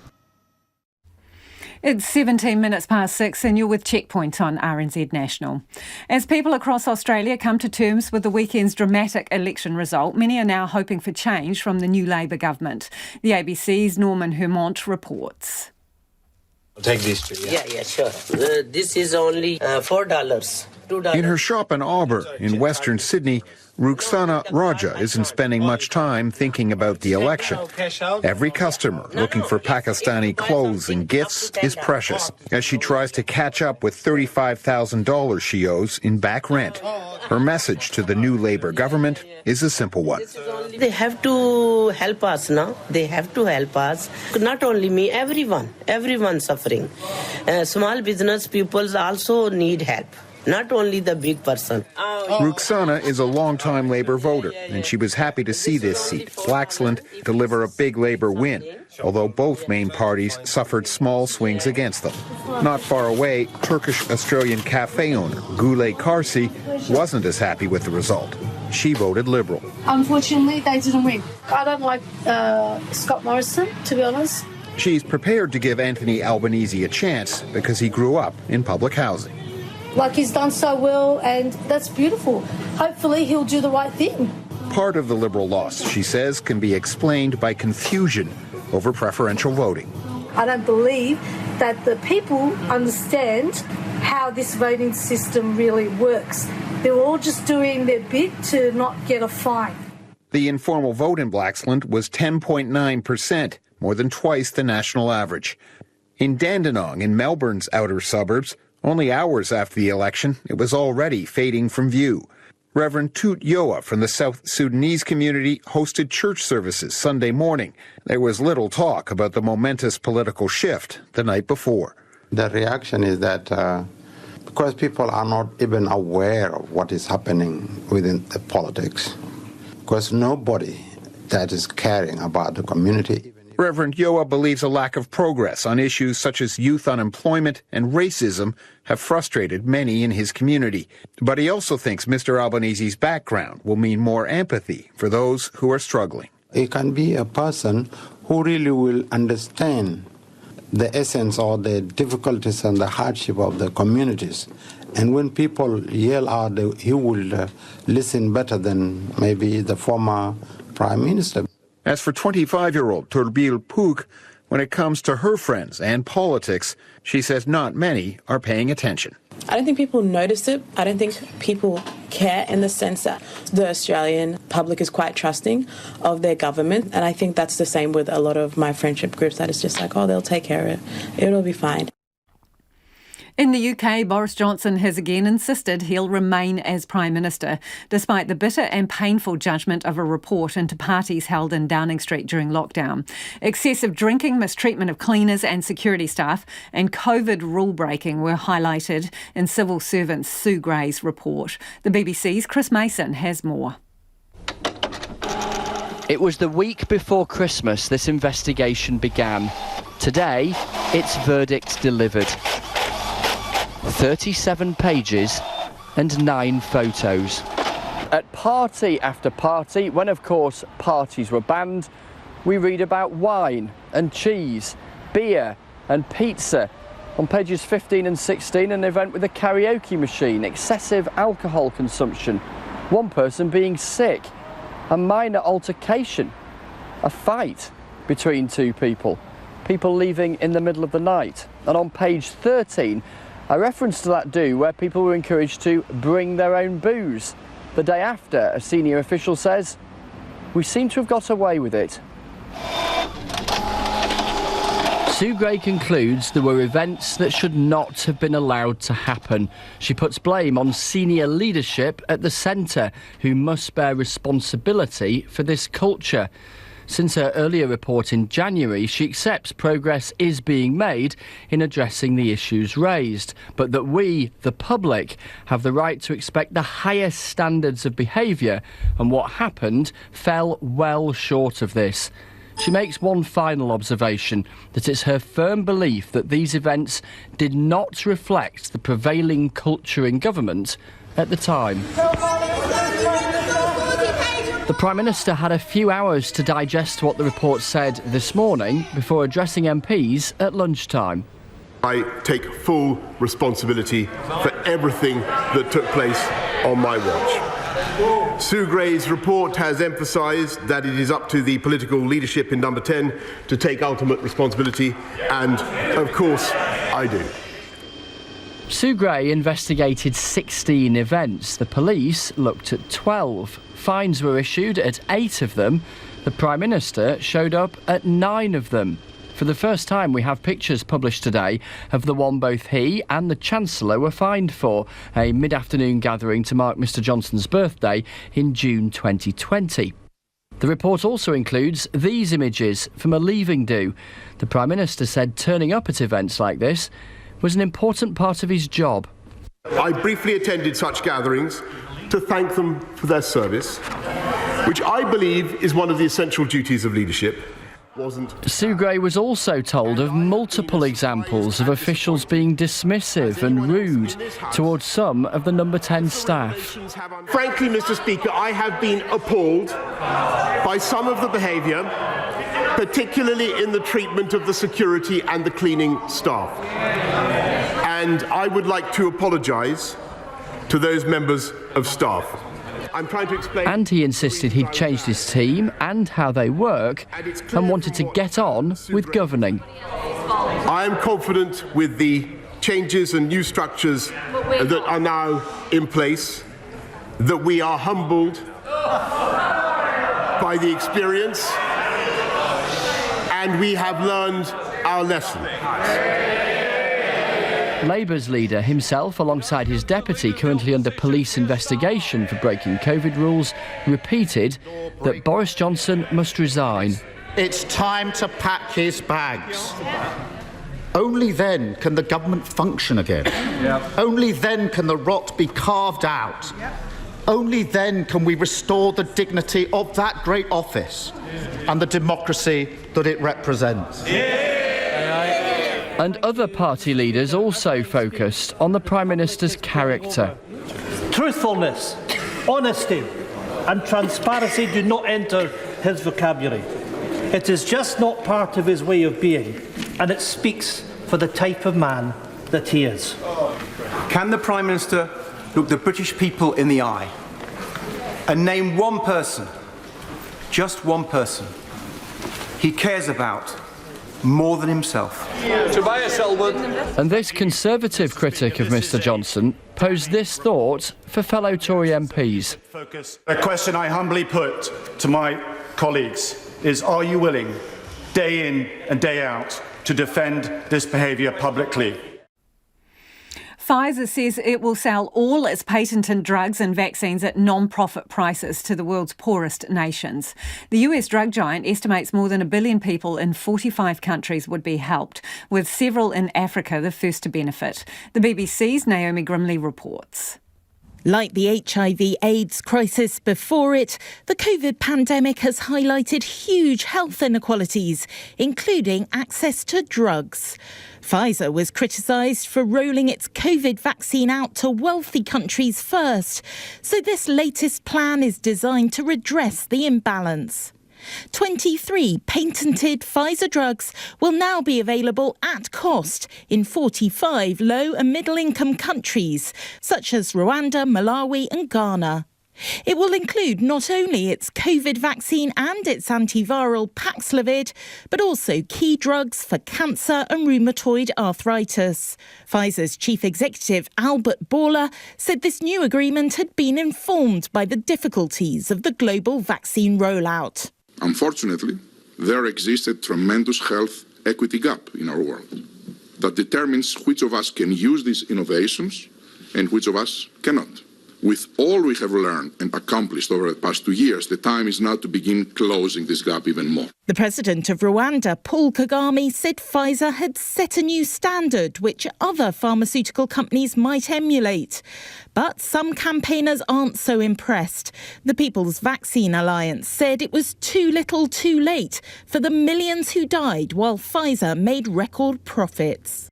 It's 17 minutes past 6 and you're with Checkpoint on RNZ National. As people across Australia come to terms with the weekend's dramatic election result, many are now hoping for change from the new Labor government. The ABC's Norman Hermont reports. I'll take these 2. Yeah, sure. This is only $4. $2. In her shop in Auburn, in Western Sydney, Ruxana Raja isn't spending much time thinking about the election. Every customer looking for Pakistani clothes and gifts is precious as she tries to catch up with $35,000 she owes in back rent. Her message to the new Labour government is a simple one. They have to help us now. They have to help us. Not only me, everyone suffering. Small business people also need help. Not only the big person. Ruxana is a long-time Labour voter, and she was happy to see this seat, Flaxland, deliver a big Labour win, although both main parties suffered small swings against them. Not far away, Turkish-Australian cafe owner Gule Karsi wasn't as happy with the result. She voted Liberal. Unfortunately, they didn't win. I don't like Scott Morrison, to be honest. She's prepared to give Anthony Albanese a chance because he grew up in public housing. Like, he's done so well, and that's beautiful. Hopefully he'll do the right thing. Part of the Liberal loss, she says, can be explained by confusion over preferential voting. I don't believe that the people understand how this voting system really works. They're all just doing their bit to not get a fine. The informal vote in Flaxland was 10.9%, more than twice the national average. In Dandenong, in Melbourne's outer suburbs, only hours after the election, it was already fading from view. Reverend Tut Yoa from the South Sudanese community hosted church services Sunday morning. There was little talk about the momentous political shift the night before. The reaction is that because people are not even aware of what is happening within the politics, because nobody that is caring about the community. Reverend Yoa believes a lack of progress on issues such as youth unemployment and racism have frustrated many in his community. But he also thinks Mr. Albanese's background will mean more empathy for those who are struggling. It can be a person who really will understand the essence or the difficulties and the hardship of the communities. And when people yell out, he will listen better than maybe the former Prime Minister. As for 25-year-old Turbil Puk, when it comes to her friends and politics, she says not many are paying attention. I don't think people notice it. I don't think people care in the sense that the Australian public is quite trusting of their government. And I think that's the same with a lot of my friendship groups, that it's just like, oh, they'll take care of it. It'll be fine. In the UK, Boris Johnson has again insisted he'll remain as Prime Minister, despite the bitter and painful judgment of a report into parties held in Downing Street during lockdown. Excessive drinking, mistreatment of cleaners and security staff, and COVID rule-breaking were highlighted in civil servant Sue Gray's report. The BBC's Chris Mason has more. It was the week before Christmas this investigation began. Today, its verdict delivered. 37 pages and 9 photos. At party after party, when of course parties were banned, we read about wine and cheese, beer and pizza. On pages 15 and 16, an event with a karaoke machine, excessive alcohol consumption, one person being sick, a minor altercation, a fight between two people, people leaving in the middle of the night. And on page 13, a reference to that do where people were encouraged to bring their own booze. The day after, a senior official says, "We seem to have got away with it." Sue Gray concludes there were events that should not have been allowed to happen. She puts blame on senior leadership at the centre, who must bear responsibility for this culture. Since her earlier report in January, she accepts progress is being made in addressing the issues raised, but that we, the public, have the right to expect the highest standards of behaviour, and what happened fell well short of this. She makes one final observation, that it's her firm belief that these events did not reflect the prevailing culture in government at the time. The Prime Minister had a few hours to digest what the report said this morning before addressing MPs at lunchtime. I take full responsibility for everything that took place on my watch. Sue Gray's report has emphasised that it is up to the political leadership in Number 10 to take ultimate responsibility, and of course I do. Sue Gray investigated 16 events. The police looked at 12. Fines were issued at 8 of them. The Prime Minister showed up at 9 of them. For the first time, we have pictures published today of the one both he and the Chancellor were fined for, a mid-afternoon gathering to mark Mr Johnson's birthday in June 2020. The report also includes these images from a leaving do. The Prime Minister said turning up at events like this was an important part of his job. I briefly attended such gatherings to thank them for their service, which I believe is one of the essential duties of leadership. Sue Gray was also told of multiple examples of officials being dismissive and rude towards some of the Number 10 staff. Frankly, Mr Speaker, I have been appalled by some of the behaviour, particularly in the treatment of the security and the cleaning staff. And I would like to apologise to those members of staff. I'm trying to explain. And he insisted he'd changed his team and how they work and wanted to get on with governing. I am confident with the changes and new structures that are now in place, that we are humbled by the experience and we have learned our lesson. Labour's leader himself, alongside his deputy, currently under police investigation for breaking COVID rules, repeated that Boris Johnson must resign. It's time to pack his bags. Only then can the government function again. Only then can the rot be carved out. Only then can we restore the dignity of that great office and the democracy that it represents. And other party leaders also focused on the Prime Minister's character. Truthfulness, honesty and transparency do not enter his vocabulary. It is just not part of his way of being, and it speaks for the type of man that he is. Can the Prime Minister look the British people in the eye and name one person, just one person, he cares about more than himself? Tobias Elwood. And this Conservative critic of Mr Johnson posed this thought for fellow Tory MPs. A question I humbly put to my colleagues is, are you willing, day in and day out, to defend this behaviour publicly? Pfizer says it will sell all its patented drugs and vaccines at non-profit prices to the world's poorest nations. The US drug giant estimates more than 1 billion people in 45 countries would be helped, with several in Africa the first to benefit. The BBC's Naomi Grimley reports. Like the HIV/AIDS crisis before it, the COVID pandemic has highlighted huge health inequalities, including access to drugs. Pfizer was criticised for rolling its COVID vaccine out to wealthy countries first, so this latest plan is designed to redress the imbalance. 23 patented Pfizer drugs will now be available at cost in 45 low and middle-income countries, such as Rwanda, Malawi and Ghana. It will include not only its COVID vaccine and its antiviral Paxlovid, but also key drugs for cancer and rheumatoid arthritis. Pfizer's chief executive, Albert Bourla, said this new agreement had been informed by the difficulties of the global vaccine rollout. Unfortunately, there exists a tremendous health equity gap in our world that determines which of us can use these innovations and which of us cannot. With all we have learned and accomplished over the past 2 years, the time is now to begin closing this gap even more. The president of Rwanda, Paul Kagame, said Pfizer had set a new standard which other pharmaceutical companies might emulate. But some campaigners aren't so impressed. The People's Vaccine Alliance said it was too little too late for the millions who died while Pfizer made record profits.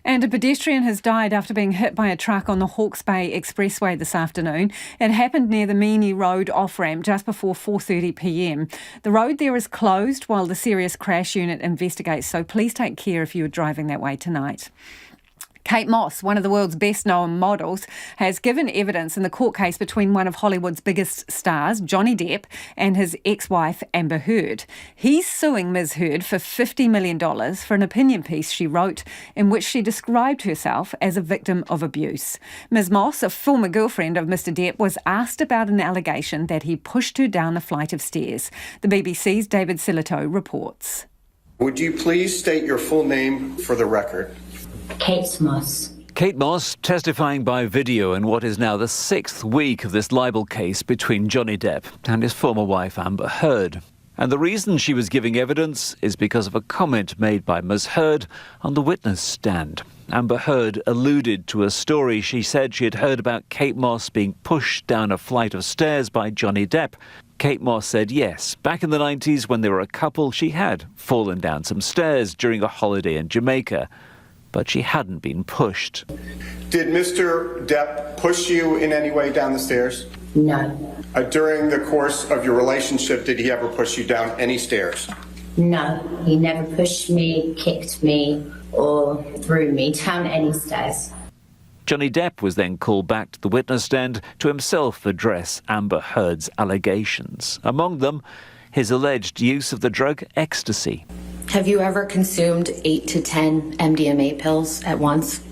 And a pedestrian has died after being hit by a truck on the Hawke's Bay Expressway this afternoon. It happened near the Meany Road off-ramp just before 4:30 p.m. The road there is closed while the serious crash unit investigates, so please take care if you are driving that way tonight. Kate Moss, one of the world's best-known models, has given evidence in the court case between one of Hollywood's biggest stars, Johnny Depp, and his ex-wife, Amber Heard. He's suing Ms. Heard for $50 million for an opinion piece she wrote in which she described herself as a victim of abuse. Ms. Moss, a former girlfriend of Mr. Depp, was asked about an allegation that he pushed her down a flight of stairs. The BBC's David Silito reports. Would you please state your full name for the record? Kate Moss. Kate Moss testifying by video in what is now the 6th week of this libel case between Johnny Depp and his former wife Amber Heard. And the reason she was giving evidence is because of a comment made by Ms. Heard on the witness stand. Amber Heard alluded to a story she said she had heard about Kate Moss being pushed down a flight of stairs by Johnny Depp. Kate Moss said yes, back in the 90s when they were a couple, she had fallen down some stairs during a holiday in Jamaica, but she hadn't been pushed. Did Mr. Depp push you in any way down the stairs? No. During the course of your relationship, did he ever push you down any stairs? No, he never pushed me, kicked me, or threw me down any stairs. Johnny Depp was then called back to the witness stand to himself address Amber Heard's allegations. Among them, his alleged use of the drug ecstasy. Have you ever consumed 8 to 10 MDMA pills at once?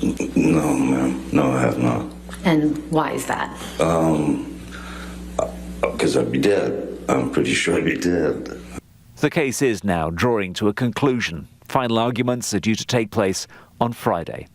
No, ma'am. No, I have not. And why is that? Because I'd be dead. I'm pretty sure I'd be dead. The case is now drawing to a conclusion. Final arguments are due to take place on Friday.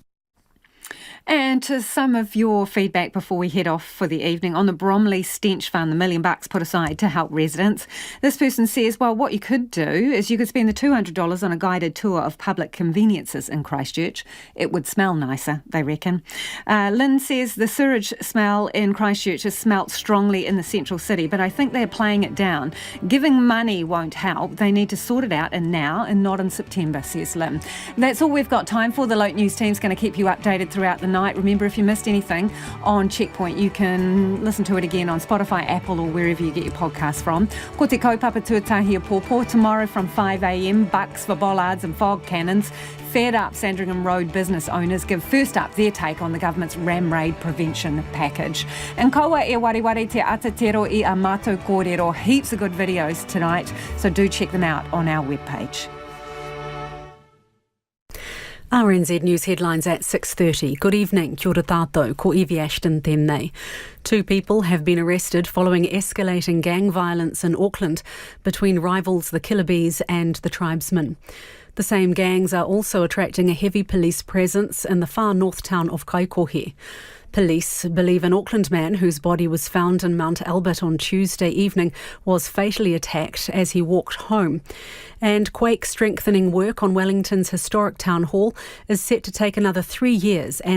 And to some of your feedback before we head off for the evening on the Bromley Stench Fund, the $1 million put aside to help residents. This person says, well, what you could do is you could spend the $200 on a guided tour of public conveniences in Christchurch. It would smell nicer, they reckon. Lynn says the sewage smell in Christchurch is smelt strongly in the central city, but I think they're playing it down. Giving money won't help. They need to sort it out and now and not in September, says Lynn. That's all we've got time for. The Lote News team's going to keep you updated throughout the night. Remember, if you missed anything on Checkpoint, you can listen to it again on Spotify, Apple or wherever you get your podcasts from. Ko te kaupapa tuatahi a pōpō. Tomorrow from 5 a.m, bucks for bollards and fog cannons. Fed up Sandringham Road business owners give first up their take on the government's ram raid prevention package. And kaua e wariwari te atatero I a mātou kōrero. Heaps of good videos tonight, so do check them out on our webpage. RNZ News headlines at 6:30. Good evening, kia ora tātou, ko Evie Ashton tēnei. 2 people have been arrested following escalating gang violence in Auckland between rivals the Killabees and the Tribesmen. The same gangs are also attracting a heavy police presence in the far north town of Kaikohe. Police believe an Auckland man whose body was found in Mount Albert on Tuesday evening was fatally attacked as he walked home. And quake strengthening work on Wellington's historic town hall is set to take another 3 years and